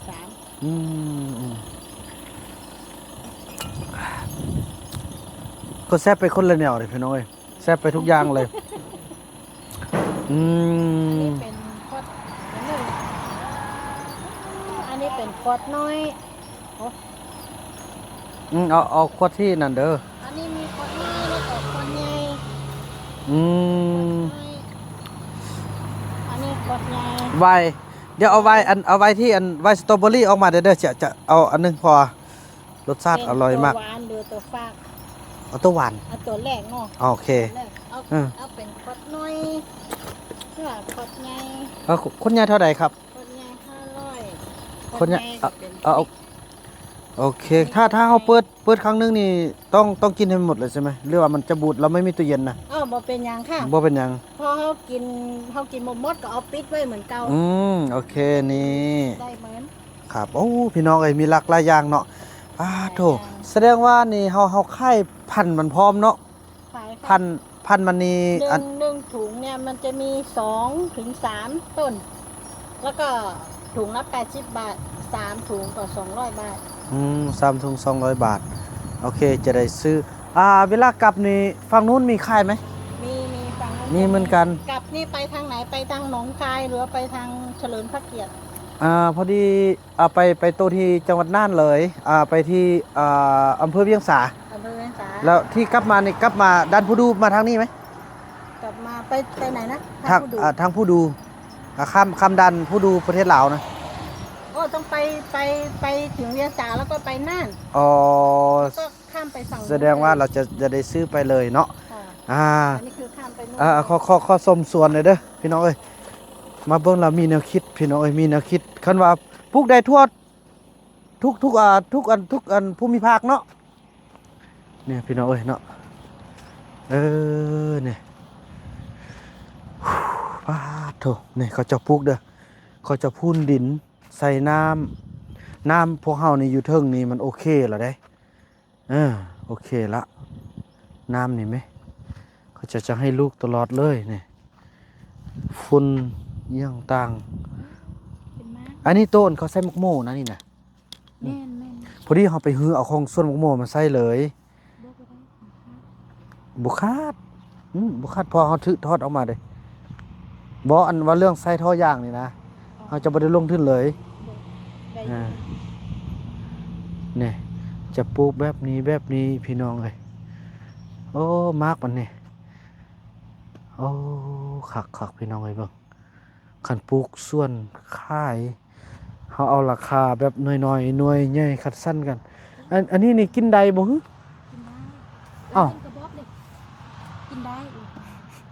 ก็แซ่บไปคนละแนวเลยพี่น้องเอ้ยแซ่บไปทุกอย่างเลย เป็นขวดอันนี้เป็นขวดน้อยโอ้ เอาขวดที่นั่นเด้อ อันนี้มีคนน้อยแล้วก็คนใหญ่ อืม อันนี้คนใหญ่ ไวน์เดี๋ยวเอาไวน์เอาไวน์ที่ไวน์สตรอเบอรี่ออกมาเด้อจะเอาอันนึงพอรสชาติอร่อยมาก เป็นตัวหวานหรือตัวฝาก เอาตัวหวาน เอาตัวแรกเนาะ โอเค ตัวแรกเอา อืม เอาเป็นคนน้อยเพื่อคนใหญ่ เอาคนใหญ่เท่าไหร่ครับ คนใหญ่500 คนใหญ่ ก็เป็น เอาโอเคถ้าเฮาเปิดครั้งนึงนี่ต้องกินให้หมดเลยใช่ไหมหรือว่ามันจะบูดเราไม่มีตู้เย็นนะ บ่เป็นหยังค่ะ บ่เป็นหยัง พอเฮากินหมดก็เอาปิดไว้เหมือนเก่า โอเคนี่ ได้เหมือน ครับโอ้พี่น้องเอ้ยมีหลากหลายอย่างเนาะโถแสดงว่านี่เฮาค่ายพันธุ์มันพร้อมเนาะ ขาย พันธุ์มันนี่ ห อัน นึ่งถุงเนี่ยมันจะมี2 ถึง 3 ต้น แล้วก็ถุงละ80 บาท 3 ถุงก็200 บาท 3 ถุง200 บาทโอเคจะได้ซื้อเวลากลับนี่ฝั่งนู้นมีขายไหม มีฝั่ง มีเหมือนกัน กลับนี่ไปทางไหนไปทางหนองคายหรือว่าไปทางเฉลิมพระเกียรติ พอดีไปโตที่จังหวัดน่านเลยไปที่อำเภอเวียงสา อำเภอเวียงสา แล้วที่กลับมานี่กลับมาด้านผู้ดูมาทางนี้ไหม กลับมาไปไหนนะ ทาง ผู้ดู ทางผู้ดูข้ามดันผู้ดูประเทศลาวนะ โอ้ต้องไปถึงเวียงสาแล้วก็ไปน่าน อ๋อ ก็ข้ามไปฝั่งนู้น แสดงว่าเราจะได้ซื้อไปเลยเนาะ ค่ะอันนี้คือข้ามไปนู่น ขอสมส่วนเลยเด้อพี่น้องเอ้ยมาเบิ่งเรามีแนวคิดพี่น้องเอ้ยมีแนวคิดคันว่าปลูกได้ทั่วทุกอันภูมิภาคเนาะเนี่ยพี่น้องเอ้ยเนาะเนี่ยว้าโถเนี่ยเขาจะปลูกเด้อเขาจะพูนดินใส่น้ำพวกเฮานี่อยู่เทิงนี่มันโอเคแล้วได้โอเคละน้ำนี่ไหมเขาจะให้ลูกตลอดเลยเนี่ยฝุ่นเยี่ยงต่าง เป็นม้า อันนี้ต้นเขาใส่มะโม่นะนี่นะ แม่น พอดีเขาไปฮื้อเอาของส่วนมะโม่มาใส่เลยบุคาดบุคาดพอเขาถือทอดออกมาเลยบอกอันว่าเรื่องใส่ท่อย่างนี่นะเขาจะไม่ได้ลงทุนเลย ได้ เนี่ยจะปลูกแบบนี้พี่น้องเลยโอ้มากมันเนี่ยโอ้ขักพี่น้องเลยเบิ่งขันปลูกส่วนค่ายเขาเอาราคาแบบหน่อยหน่วยใหญ่คัดสั้นกันอันนี้นี่กินได้บ่ฮึ อ้าว กระบอกเลยกินได้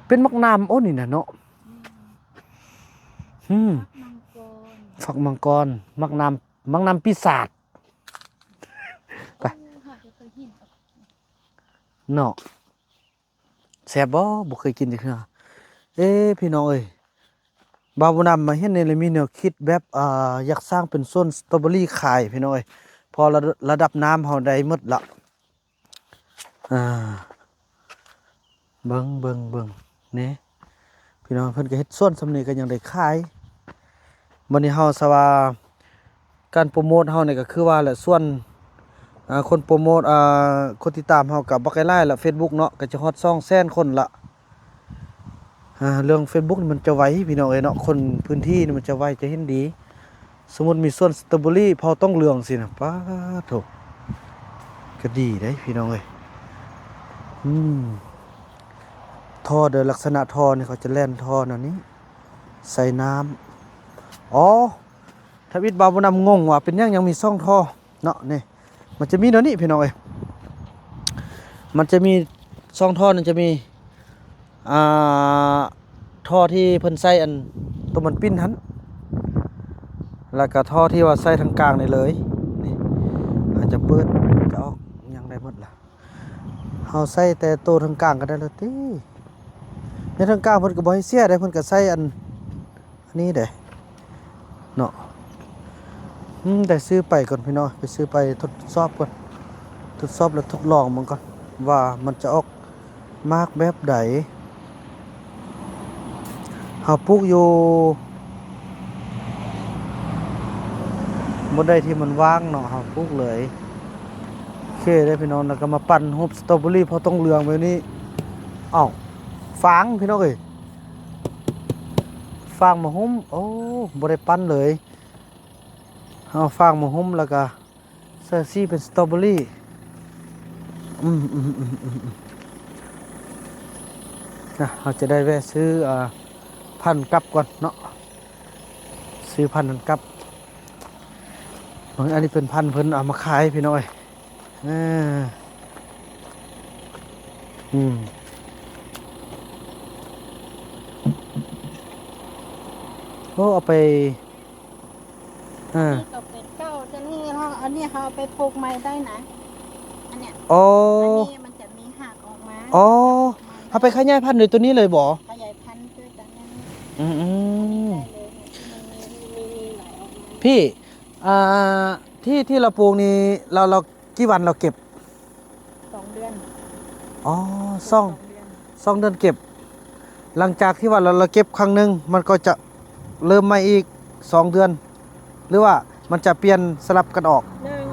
เป็นมักน้ำโอ้นี่นะเนาะมังกร ฝักมังกรมักน้ำปีศาจไปเนาะแซ่บบ่เคยกินจักเทื่อพี่น้องเอ้ยบาวบุญนำมาเห็นในเลยมีแนวคิดแบบอยากสร้างเป็นส้นสตรอเบอรี่ขายพี่น้องเอ้ยพอระดับน้ำเฮาได้หมดละเบิ่งนี่พี่น้องเพิ่นก็เฮ็ดส้นสำนี้ก็ยังได้ขายวันนี้เฮาสว่าการโปรโมทเฮานี่ก็คือว่าแหละส่วนคนโปรโมทคนติดตามเฮากับบักไกไลและ Facebook เนาะก็จะฮอด200,000คนละเรื่อง Facebook นี่มันจะไวพี่น้องเอ้ยเนาะคนพื้นที่นี่มันจะไวจะเห็นดี สมมุติมีส่วนสตรอเบอรี่พอต้องเหลืองสินะป้าโถก็ดีได้พี่น้องเอ้ยท่อโดยลักษณะท่อนี่เขาจะแล่นท่อแนวนี้ใส่น้ำทวิตบาบุนำงงว่าเป็นยังมีช่องท่อเนาะนี่มันจะมีเดี๋ยวนี้พี่น้องเอ้ยมันจะมีช่องท่อนึงจะมีท่อที่เพิ่นใส่อันตัวมันปิ้นหันแล้วก็ท่อที่ว่าใส่ทางกลางนี่เลยนี่อาจจะเปิดจะออกยังได้หมดล่ะเฮาใส่แต่ตัวทางกลางก็ได้แล้วติในทางกลางเพิ่นก็บ่ให้เสียได้เพิ่นก็ใส่อันนี้เด้เนาะแต่ซื้อไปก่อนพี่น้องไปซื้อไปทดสอบก่อนทดสอบแล้วทดลองมันก่อนว่ามันจะออกมากแบบใดเฮาปลูกอยู่บ่ได้ที่มันว่างเนาะเฮาปลูกเลยโอเคได้พี่น้องแล้วก็มาปั่นรูปสตรอเบอรี่พอต้องเหลืองไว้นี่ฟางพี่น้องเอ้ยฟางมาหุ้มบ่ได้ปั่นเลยเอาฟางมาหุ้มแล้วก็ใส่สีเป็นสตรอเบอรี่ นะเราจะได้แวะซื้อพันธุ์กับก่อนเนาะซื้อพันธุ์นั้นกับอันนี้เป็นพันธุ์เพิ่นเอามาขายพี่น้อยโอ้เอาไปนี่ก็เป็นเก้าจะนี่เขาอันนี้เขาเอาไปปลูกใหม่ได้นะอันเนี้ย โอ้ อันนี้มันจะมีหักออกมา อ๋อเอาไปขยายพันธุ์ด้วยตัวนี้เลยบ่ ขยายพันธุ์ด้วยกันนั่น อืม ได้เลยเนี่ยมีหลายออกมา พี่ที่เราปลูกนี่เรากี่วันเราเก็บ 2 เดือน อ๋อซ่อง เดือน 2 เดือนเก็บ หลังจากที่ว่าเราเก็บครั้งหนึ่งมันก็จะเริ่มใหม่อีก2 เดือน หรือว่ามันจะเปลี่ยนสลับกันออก หนึ่ง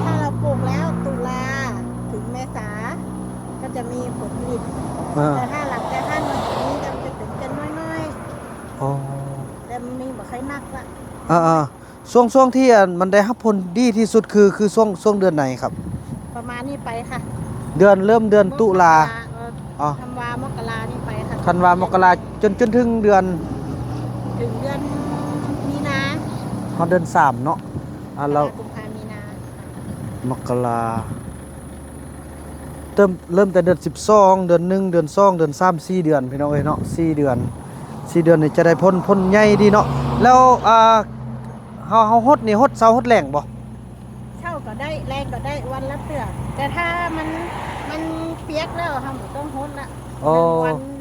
ถ้าเราปลูกแล้วตุลาถึงเมษาก็จะมีผลผลิต แต่ถ้าหลังจากนั้นมันจะมีจะถึงกันน้อย อ๋อ ๆแต่มันมีบ่ค่อยนักละ ช่วงที่มันได้รับผลดีที่สุดคือช่วงเดือนไหนครับ ประมาณนี้ไปค่ะ เริ่มเดือนตุลา อ๋อ ธันวามกรานี่ไปค่ะ ธันวามกราจนถึงเดือน ถึงเดือนมีนา เดือน3เนาะเรา กุมภามีนาม กราเริ่มแต่เดือน12เดือน1เดือน2เดือน3 4 เดือนพี่น้องเอ้ยเนาะ4 เดือนนี่จะได้พ้นใหญ่ดีเนาะแล้วเฮาฮดนี่ฮดเช้าฮดแรงบ่ เช่าก็ได้แรงก็ได้วันละเตือแต่ถ้ามันเปียกแล้วทำต้องฮดละ อ๋อ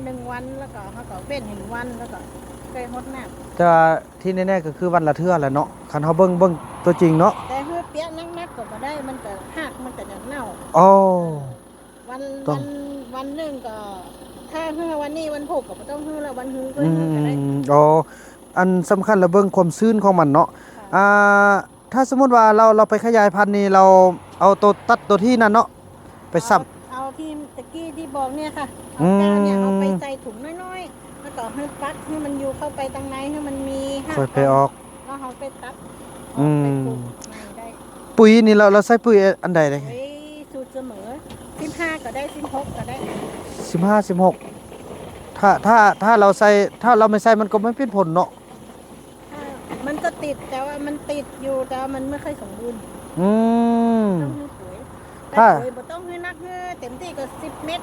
หนึ่งวันแล้วก็เขาก็เป็น1 วันแล้วก็เคยฮดน้ำ แต่ที่แน่ๆก็คือวันละเทื่อแหละเนาะคันเฮาเบิ่งตัวจริงเนาะ แต่เฮือเปียกนักๆก็บ่ได้มันก็หักมันก็จะเน่า อ๋อ วัน ต้อง วันหนึ่งก็ถ้าเฮือวันนี้วันพุธก็บ่ต้องเฮือแล้ววันฮือก็ อื เฮือก็ได้ อ๋ออันสำคัญเราเบิ่งความชื้นของมันเนาะถ้าสมมุติว่าเราไปขยายพันธุ์นี่เราเอาตัวตัดตัวที่นั่นเนาะไปสับ เอาที่ตะกี้ที่บอกเนี่ยค่ะ อื เอา ม กาเนี่ยเอาไปใส่ถุงน้อยๆแล้วก็ให้ปักให้มันอยู่เข้าไปทางในให้มันมีหัก ค่อยไปออก แล้วเอาไปตัด อืม ไปปลูกใหม่ได้ ปุ๋ยนี่เราใส่ปุ๋ยอันใดเลย ไว้สูตรเสมอ15ก็ได้16ก็ได้ 15 16ถ้าเราใส่ถ้าเราไม่ใส่มันก็ไม่เป็นผลเนาะ มันก็ติดแต่ว่ามันติดอยู่แต่ว่ามันไม่ค่อยสมบูรณ์ อืม ต้องให้ปุ๋ย ถ้า ปุ๋ยบ่ต้องให้นักให้เต็มที่ก็10 เม็ด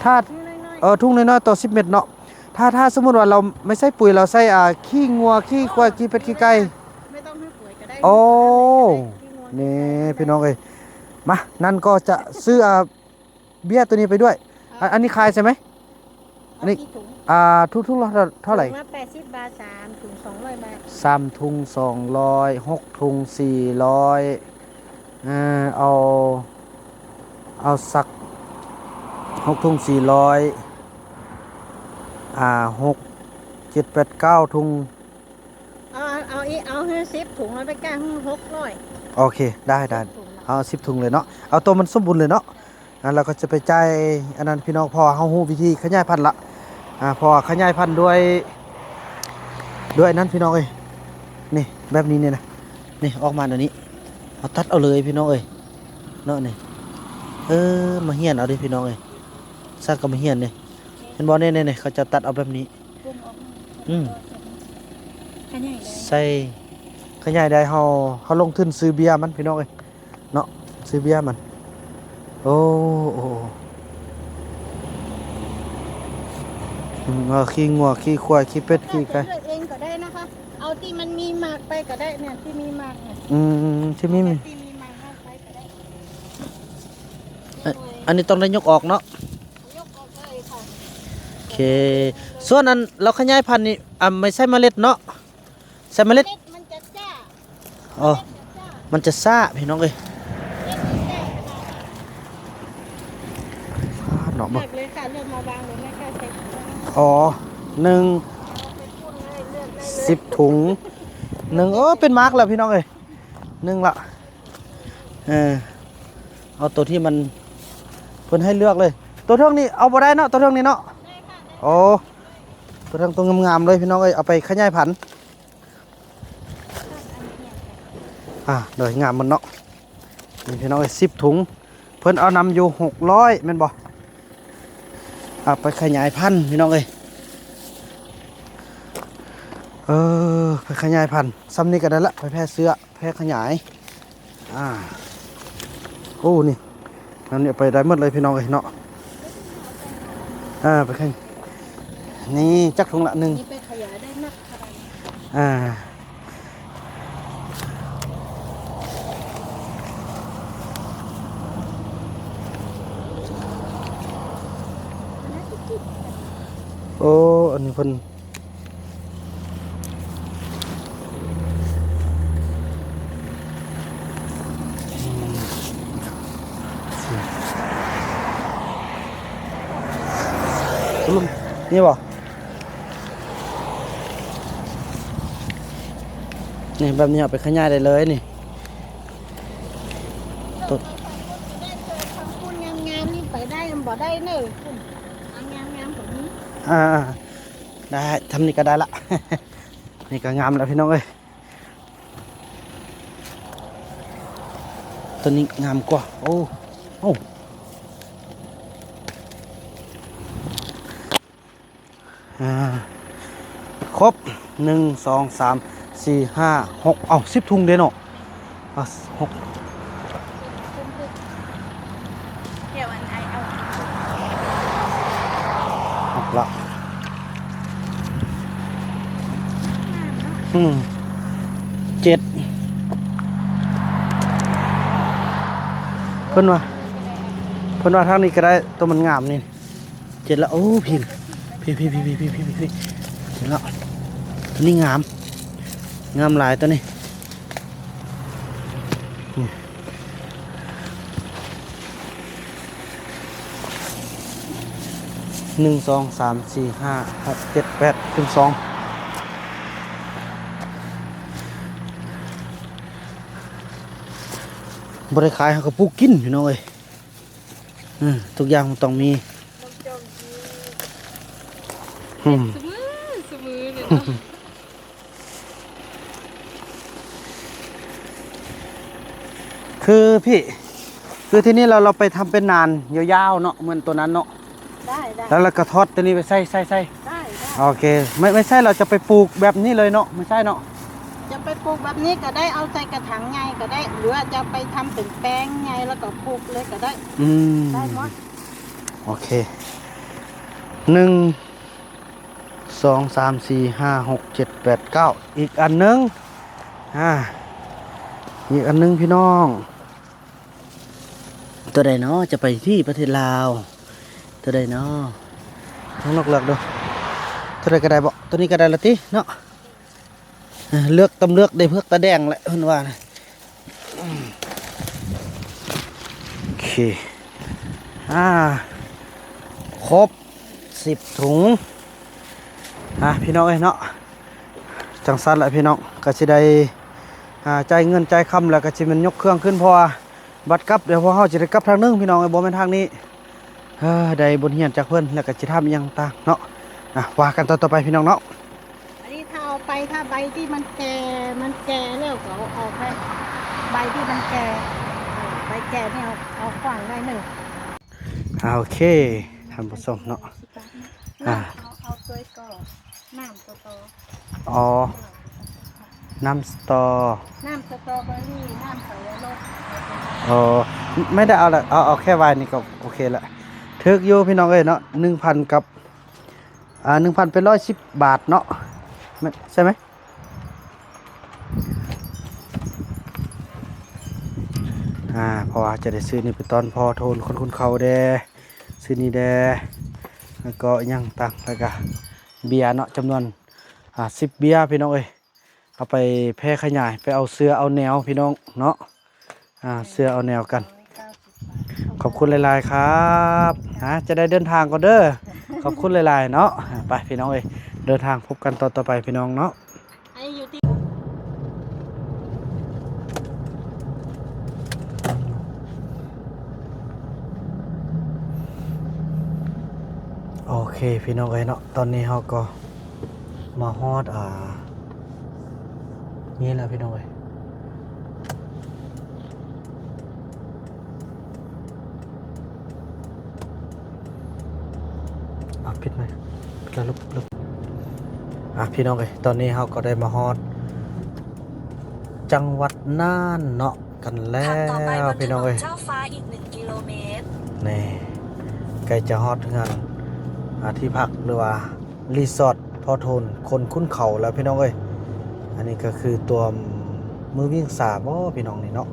ถ้า ให้น้อย ทุ่งน้อยๆต่อ10 เม็ดเนาะถ้าสมมุติว่าเราไม่ใส่ปุ๋ยเราใส่ขี้งัวขี้ควายขี้เป็ดขี้ไก่ ๆไม่ต้องให้ปุ๋ยก็ได้ โอ้ ขี้งัว นี่พี่น้องเอ้ยมานั่นก็จะซื้อเบี้ยตัวนี้ไปด้วยอันนี้ขายใช่ไหม อันนี้ เอากี่ถุง ทุกละเท่าไหร่ ถุงละ80 บาท3ถุง200 บาท 3 ถุง200 6 ถุง400เอาสัก6 ถุง400 6 7 8 9 ถุง เอาให้10ถุงแล้วไปก้างให้600 โอเคได้ ถุงละ เอา10 ถุงเลยเนาะเอาตัวมันสมบูรณ์เลยเนาะเราก็จะไปจ่ายอันนั้นพี่น้องพอเฮาฮู้วิธีขยายพันธุ์ละพอขยายพันธุ์ด้วยนั้นพี่น้องเอ้ยนี่แบบนี้เนี่ยนะนี่ออกมาเดี๋ยวนี้เอาตัดเอาเลยพี่น้องเอ้ยเนาะนี่มาเหียนเอาดิพี่น้องเอ้ยสักก็มาเหียนนี่เห็นบ่เนี่ยเขาจะตัดเอาแบบนี้ ปุ้มออก อืม แค่นี้เลย ใส่ขยายได้เฮาลงทุนซื้อเบียร์มันพี่น้องเอ้ยเนาะซื้อเบียร์มันโอ้ขี้งัวขี้ควายขี้เป็ดขี้ไก่ เลือกเองก็ได้นะคะ เอาที่มันมีหมากไปก็ได้เนี่ยที่มีหมากเนี่ย ที่มี ที่มีหมากเอาไปก็ได้ อันนี้ต้องได้ยกออกเนาะ ยกออกเลยค่ะ โอเคส่วนอันเราขยายพันธุ์นี่ไม่ใช่เมล็ดเนาะใส่เมล็ด เม็ดมันจะจ้า อ๋อ เม็ดจะจ้า มันจะซ่าพี่น้องเอ้ย เม็ดมันจ้าขนาดนั้น เนาะ เลื บ่ อกเลยค่ะเลือกมาวางเลยนะคะเสร็จแล้ว อ๋อ1 เอาไปพุ่นเลยเลือกได้เลย 10 ถุง1เป็นมาร์กแล้วพี่น้องเอ้ย1ละเอาตัวที่มันเพิ่นให้เลือกเลย ตัวเท่งนี้เอาบ่ได้เนาะตัวเท่งนี้เนาะ ได้ค่ะได้ โอ้ตัวเท่งตัวงามๆเลยพี่น้องเอ้ยเอาไปขยายพันธุ์โดยงามมันเนาะนี่พี่น้องเอ้ย10 ถุง เพิ่นเอานำอยู่600แม่นบ่เอาไปขยายพันธุ์พี่น้องเอ้ยไปขยายพันธุ์ซ้ำนี้ก็ได้ละไปแพร่เสื้อแพร่ขยายโอ้นี่นั่นเนี่ยไปได้หมดเลยพี่น้องเอ้ยเนาะไปขยายนี่จักถุงละ1 นี่ไปขยายได้นักเท่าไหร่ โอ้อันนี้เพิ่นลุงนี่บ่นี่แบบนี้เอาไปขยายได้เลยนี่ต้น ได้เจอทำคุณงามๆนี่ไปได้มันบ่ได้เนอะงามๆแบบนี้ ได้ทำนี่ก็ได้ละ นี่ก็งามแล้วพี่น้องเอ้ยตัวนี้งามกว่าโอ้ครบ1 2 3 4 5 6เอา10ถุงเด้เนาะ6 เดี๋ยวอันไอเอา 6ละ7เพิ่นว่าทางนี้ก็ได้ตัวมันงามนี่7แล้วโอ้พี่เห็นแล้วตัวนี้งามหลายตัวนี้1 2 3 4 5 6 7 8 12บริขายเขาก็ปลูกกินพี่น้องเอ้ยทุกอย่างมันต้องมีสมือเลยเนาะ คือที่นี่เราไปทำเป็นนานยาวๆเนาะเหมือนตัวนั้นเนาะ ได้ แล้วเราก็ทอดตัวนี้ไปใส่ ได้ โอเคไม่ใช่เราจะไปปลูกแบบนี้เลยเนาะไม่ใช่เนาะ จะไปปลูกแบบนี้ก็ได้เอาใส่กระถางไงก็ได้หรือว่าจะไปทำเป็นแป้งไงแล้วก็ปลูกเลยก็ได้ได้หมด โอเค1 2 3 4 5 6 7 8 9อีกอันนึงอีกอันนึงพี่น้องตัวใดเนาะจะไปที่ประเทศลาวตัวใดเนาะต้องเลือกดูตัวใดก็ได้บ่ตัวนี้ก็ได้ละติเนาะเลือกได้เพือกตาแดงแหละเพิ่นว่านะโอเคครบ10ถุงพี่น้องเอ้ยเนาะจังซั่นแหละพี่น้องก็สิได้จ่ายเงินจ่ายคำแล้วก็สิมันยกเครื่องขึ้นเพราะว่าบัตรกลับเดี๋ยวพอเฮาสิได้กลับทางนึงพี่น้องไอ้บ่แม่นทางนี้ได้บทเรียนจากเพิ่นแล้วก็สิทำอย่างต่างเนาะว่ากันต่อไปพี่น้องเนาะ อันนี้ถ้าเอาไปถ้าใบที่มันแก่แล้วก็เอาออกไปใบที่มันแก่ใบแก่เนี่ยเอาขวางได้หนึ่ง โอเคท่านผู้ชมเนาะเอาตัวก็น้ำสตอ อ๋อน้ำสตอ น้ำสตรอเบอรี่น้ำสับปะรด อ๋อไม่ได้เอาละเอาแค่ไวน์นี่ก็โอเคละถึกอยู่พี่น้องเอ้ยเนาะ 1,000 กับ1,000 เป็น110 บาทเนาะใช่ไหมเพราะว่าจะได้ซื้อนี่ไปตอนพอโทนคนเขาแดซื้อนี่แดแล้วก็ยังต่างแล้วก็เบียร์เนาะจำนวน10 เบียร์พี่น้องเอ้ยเอาไปแพร่ขยายไปเอาเสื้อเอาแนวพี่น้องเนาะเสื้อเอาแนวกันขอบคุณหลายๆครับจะได้เดินทางก่อนเด้อขอบคุณหลายๆเนาะไปพี่น้องเอ้ยเดินทางพบกันต่อไปพี่น้องเนาะ ไอ้อยู่ที่ โอเคพี่น้องเอ้ยเนาะตอนนี้เราก็มาฮอดนี่แหละพี่น้องเอ้ย ปิดไหมปิดแล้วลบพี่น้องเอ้ยตอนนี้เราก็ได้มาฮอดจังหวัดน่านเนาะกันแล้วพี่น้องเอ้ย เจ้าฟ้าอีก1 กิโลเมตร นี่ใกล้จะฮอดงานที่พักหรือว่ารีสอร์ทพอโทนคนคุ้นเขาแล้วพี่น้องเอ้ยอันนี้ก็คือตัวมือวิ่งสาบ่พี่น้องนี่เนาะ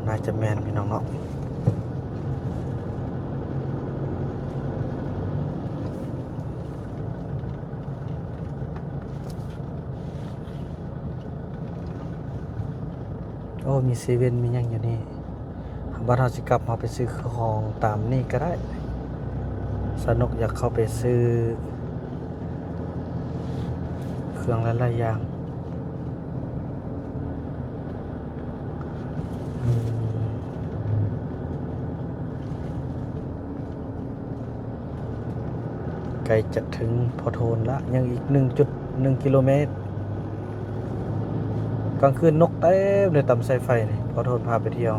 น่าจะแมนพี่น้องเนาะโอ้มีเซเว่นมีหยังอยู่นี่บัดเราสิกลับมาไปซื้อของตามนี่ก็ได้สนุกอยากเข้าไปซื้อเครื่องหลายๆอย่างไกลจะถึงพอโทนละยังอีก 1.1 กิโลเมตรกลางคืนนกเต็มเลยตำไซไฟนี่พอโทนพาไปเที่ยว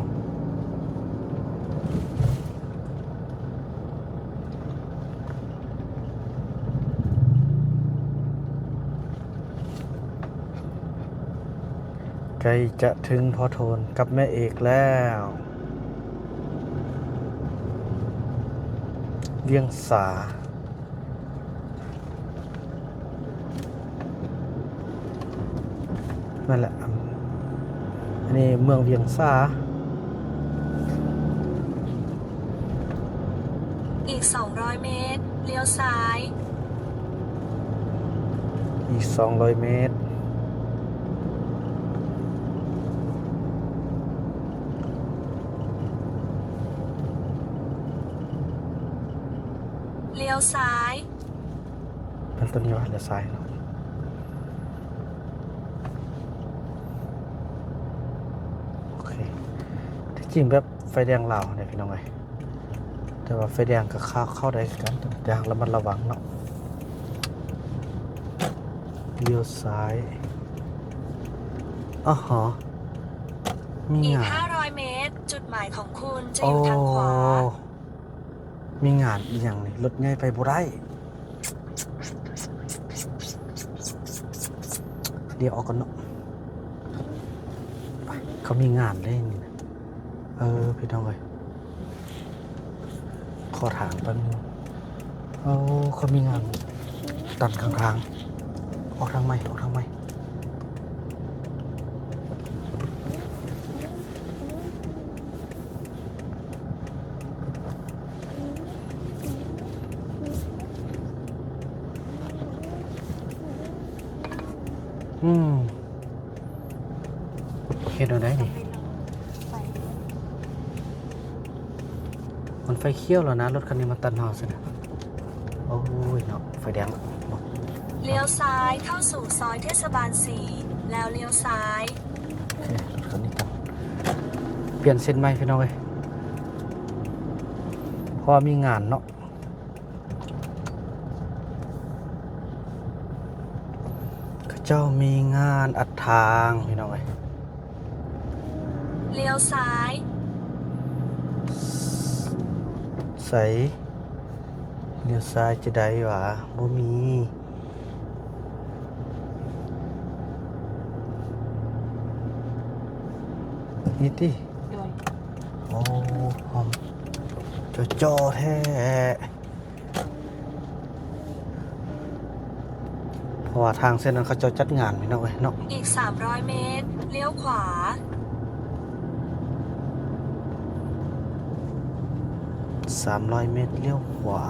ใกล้จะถึงพอโทนกับแม่เอกแล้วเวียงสานั่นแหละอันนี้เมืองเวียงสาอีก200 เมตรเลี้ยวซ้าย อีก200 เมตรเลี้ยวซ้าย เป็นตัวนี้ว่าเลี้ยวซ้ายเนาะโอเคที่จริงแบบไฟแดงลาวเนี่ยพี่น้องเอ้ยแต่ว่าไฟแดงก็เข้าได้กันแต่หากระมัดระวังเนาะเลี้ยวซ้ายอ๋อฮะมี อีก งาน 500 เมตร จุดหมายของคุณจะอยู่ทางขวา มีงานอีกอย่างนี่รถง่ายไปบ่ได้เดี๋ยวออกกันเนาะไปเขามีงานเล่นนะพี่น้องเอ้ยขอถามแป๊บนึงเขามีงานตัดข้างๆออกทางไหมเห็นอะไรนี่มันไฟเขียวแล้วนะรถคันนี้มาตัดหน้าสินะโอ้ยเนาะไฟแดงแล้ว เลี้ยวซ้ายเข้าสู่ซอยเทศบาล 4 แล้วเลี้ยวซ้าย โอเครถคันนี้ตัดเปลี่ยนเส้นไหมพี่น้องเอ้ยเพราะมีงานเนาะเจ้ามีงานอัดทางพี่น้องเอ้ย เลี้ยวซ้าย ใส่เลี้ยวซ้ายจะได้หวะบ่มีนี่ติโอ้หอมจ่อแท้เพราะว่าทางเส้นนั้นเขาจะจัดงานพี่น้องเอ้ยเนาะ อีก300 เมตร เลี้ยวขวา 300 เมตรเลี้ยวขวา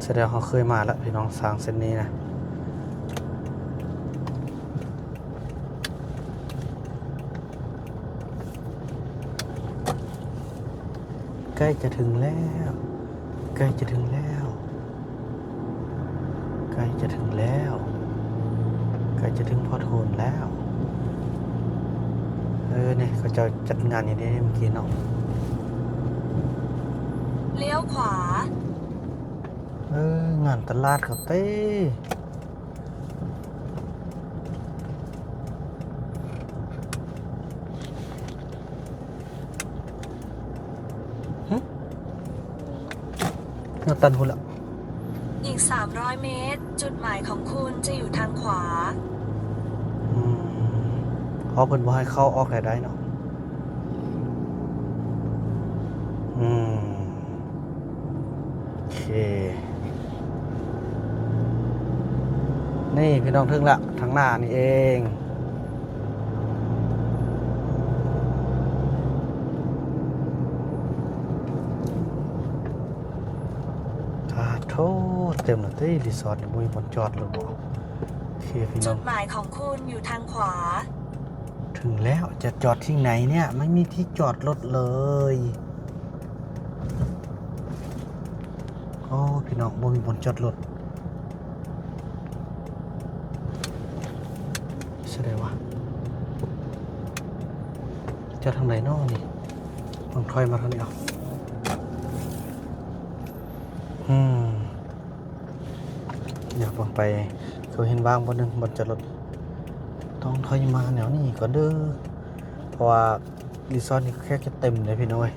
แสดงเขาเคยมาแล้วพี่น้องสร้างเส้นนี้นะใกล้จะถึงแล้วใกล้จะถึงแล้วใกล้จะถึงแล้วใกล้จะถึงพอโทนแล้วเนี่ยเขาจะจัดงานอย่างนี้เมื่อกี้เนาะ เลี้ยวขวา งานตลาดเขาเต้ เราตันคุณละ อีก 300 เมตร จุดหมายของคุณจะอยู่ทางขวา เขาเพิ่นบ่ให้เข้าออกได้เนาะโอเคนี่พี่น้องถึงละทางหน้านี่เองโทษเต็มเลยที่รีสอร์ทนี่บ่มีบนจอดเลยบ่โอเคพี่น้ จุ อง ดหมายของคุณอยู่ทางขวา ถึงแล้วจะจอดที่ไหนเนี่ยไม่มีที่จอดรถเลยโอ้พี่น้องบ่มีบนจอดรถแสดงว่าจอดทางไหนเนาะนี่ลองถอยมาทางนี้เอาอยากลองไปเคยเห็นบ้างบนนึงบนจอดรถต้องถอยมาแนวนี้ก่อนเด้อเพราะว่ารีสอร์ทนี่แค่จะเต็มเลยพี่น้อย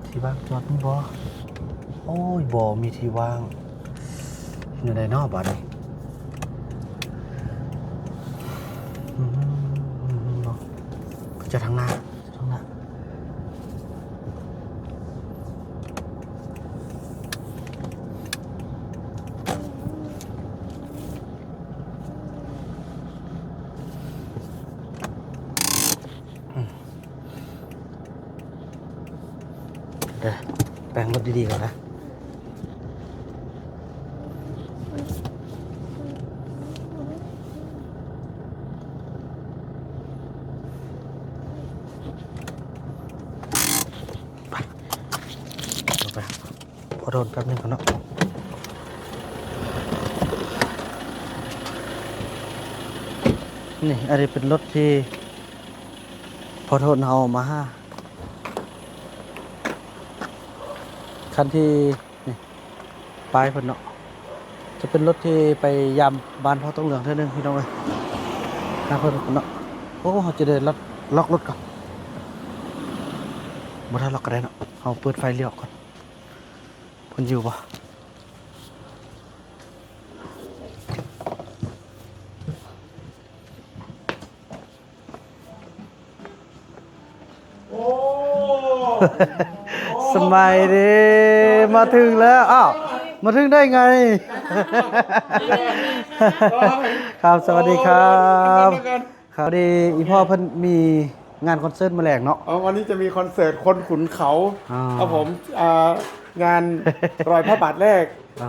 ที่ว่างจอดมีบ่โอ้ยบ่มีที่ว่างอยู่ในนอกบ้านนี่จะทางหน้าทางหน้าเดี๋ยวแปลงรถดีๆก่อนนะขอโทษแป๊บนึงก่อนเนาะนี่อันนี้เป็นรถที่พอโทษเอามาคันที่นี่ปลายเพิ่นเนาะจะเป็นรถที่ไปยามบ้านพ่อต้องเหลืองเท่านึงพี่น้องเลยนะเพิ่นเนาะโอ้เขาจะได้ล็อกรถก่อนบ่ทันล็อกก็ได้เนาะเอาเปิดไฟเลี้ยวก่อนเพิ่นอยู่บ่สมัยดีมาถึงแล้วอ้าวมาถึงได้ไง ครับสวัสดีครับครับดีอีพ่อเพิ่นมีงานคอนเสิร์ตมาแลกเนาะ วันนี้จะมีคอนเสิร์ตคนขุนเขาครับผมงานรอยพระบาทแรก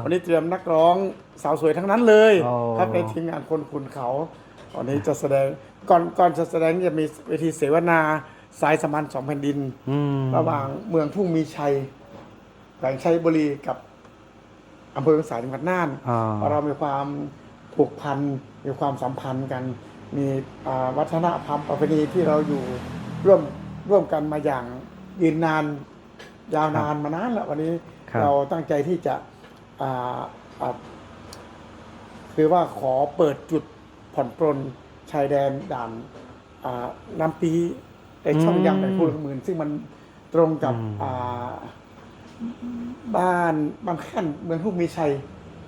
วันนี้เตรียมนักร้องสาวสวยทั้งนั้นเลยครับในทีมงานคนขุนเขาวันนี้จะแสดงก่อนจะแสดงจะมีเวทีเสวนาสายสมาน2 แผ่นดินระหว่างเมืองทุ่งมีชัยแขวงชัยบุรีกับอำเภอสายจังหวัดน่านเรามีความผูกพันมีความสัมพันธ์กัน มีวัฒนธรรมประเพณีที่เราอยู่ร่วมกันมาอย่างยืนนานยาวนานมานานแล้ววันนี้เราตั้งใจที่จะคือว่าขอเปิดจุดผ่อนปรนชายแดนด่านน้ำปีในช่องยางในพลเมืองซึ่งมันตรงกับบ้านแค่นเมืองทุ่งมีชัย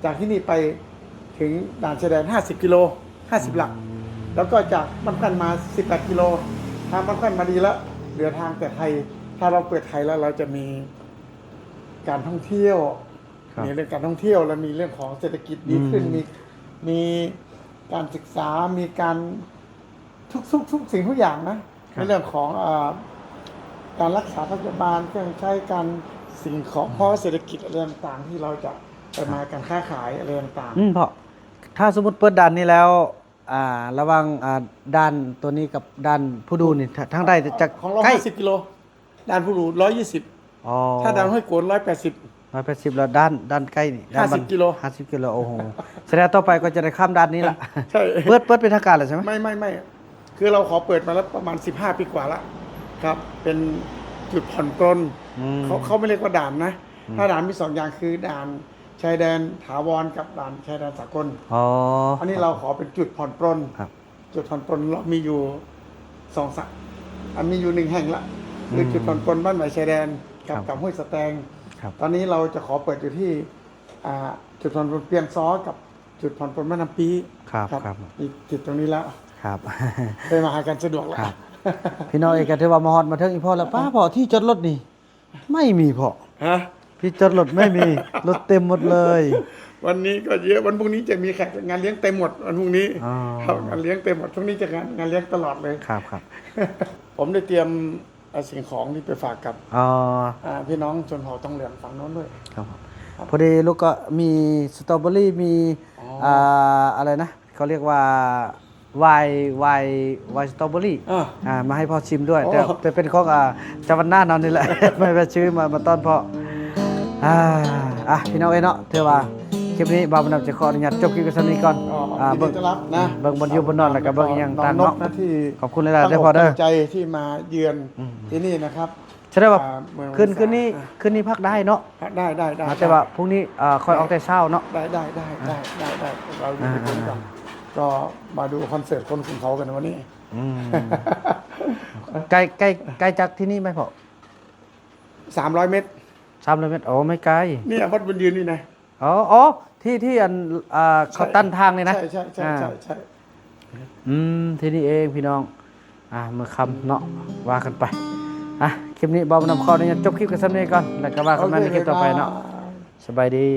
จากที่นี่ไปถึงด่านชายแดน50 กิโล 50 หลักแล้วก็จากบ้านแค่นมา18 กิโลทางบ้านแค่นมาดีแล้วเหลือทางแต่ไทยถ้าเราเปิดไทยแล้วเราจะมีการท่องเที่ยวมีเรื่องการท่องเที่ยวและมีเรื่องของเศรษฐกิจดีขึ้นมีการศึกษามีการทุกสิ่งทุกอย่างนะในเรื่องของการรักษาพยาบาลเครื่องใช้การสิ่งของเพราะเศรษฐกิจอะไรต่างๆที่เราจะไปมาการค้าขายอะไรต่างเพราะถ้าสมมติเปิดด่านนี้แล้วระหว่างด่านตัวนี้กับด่านผู้ดูนี่ทั้งได้จะ ของเรา50 กิโลด่านผู้ดู120ถ้าด่านห้วยโกน180แล้วด้านใกล้นี่50 กิโล50 กิโลโอ้โหแสดงต่อไปก็จะได้ข้ามด่านนี้ละ ใช่ เปิดเป็นทางการเลยใช่ไหมไม่คือเราขอเปิดมาแล้วประมาณ15 ปีกว่าละครับเป็นจุดผ่อนปรนเขาไม่เรียกว่าด่านนะถ้าด่านมี2 อย่างคือด่าน ชายแดนถาวรกับด่านชายแดนสากล อ๋อ อันนี้เราขอเป็นจุดผ่อนปรน ครับ จุดผ่อนปรนเรามีอยู่มีอยู่1 แห่งละคือจุดผ่อนปรนบ้านใหม่ชายแดนกับห้วยสแตง ครับ ตอนนี้เราจะขอเปิดอยู่ที่จุดผ่อนปรนเปียงซ้อกับจุดผ่อนปรนแม่น้ำปี ครับ อีกจุดตรงนี้แล้ว ครับ ไปมาหากันสะดวกแล้ว ครับ พี่น้องเอกก็ถือว่ามาฮอดมาถึงอีพ่อแล้วป้าพ่อที่จอดรถนี่ ไม่มีพ่อ ฮะ ที่จอดรถไม่มี รถเต็มหมดเลย วันนี้ก็เยอะวันพรุ่งนี้จะมีแขกงานเลี้ยงเต็มหมดวันพรุ่งนี้ อ๋อ ครับงานเลี้ยงเต็มหมดพรุ่งนี้จะงานเลี้ยงตลอดเลย ครับ ผมได้เตรียมสิ่งของที่ไปฝากกับ อ๋อ พี่น้องชนเผ่าทองเหลืองฝั่งโน้นด้วย ครับผมพอดีลูกก็มีสตรอเบอรี่มี อ๋อ อะไรนะเขาเรียกว่าไวน์สตรอเบอรี่ มาให้พ่อชิมด้วย โอ้ แต่เป็นของจาวันหน้าเรานี่แหละ ไม่ไปซื้อมาต้อนพ่อพี่น้องเอ้ยเนาะเธอว่าคลิปนี้บ่าวบรรดาจะขออนุญาตจบคลิปกันสักนี้ก่อน ยินดีต้อนรับนะ เบิ่งบนอยู่บนนอนแล้วก็เบิ่งอีหยังตาม น้อง เนาะ นกนะที่ ขอบคุณหลายๆได้อพ่อเด้อ ตั้งอกตั้งใจที่มาเยือนที่นี่นะครับ ใช่ได้ว่า เมือง คืนนี้พักได้เนาะ ได้ แต่ว่าพรุ่งนี้คอยออกแต่เช้าเนาะ ได้เราดูไปคุยกันก็มาดูคอนเสิร์ตคนขุนเขากันวันนี้ ไกลจากที่นี่ไหมพ่อ 300 เมตร 300 เมตรโอ้ไม่ไกล เนี่ยวัดบุญยืนนี่นะ อ๋อที่อันเขาตั้นทางเลยนะ ใช่ ที่นี่เองพี่น้องเมื่อคำเนาะว่ากันไปคลิปนี้บ่าวบรรดาขออนุญาตจบคลิปกันสักนี้ก่อนแล้วก็ว่ากันใหม่ในคลิปต่อไปเนาะสบายดี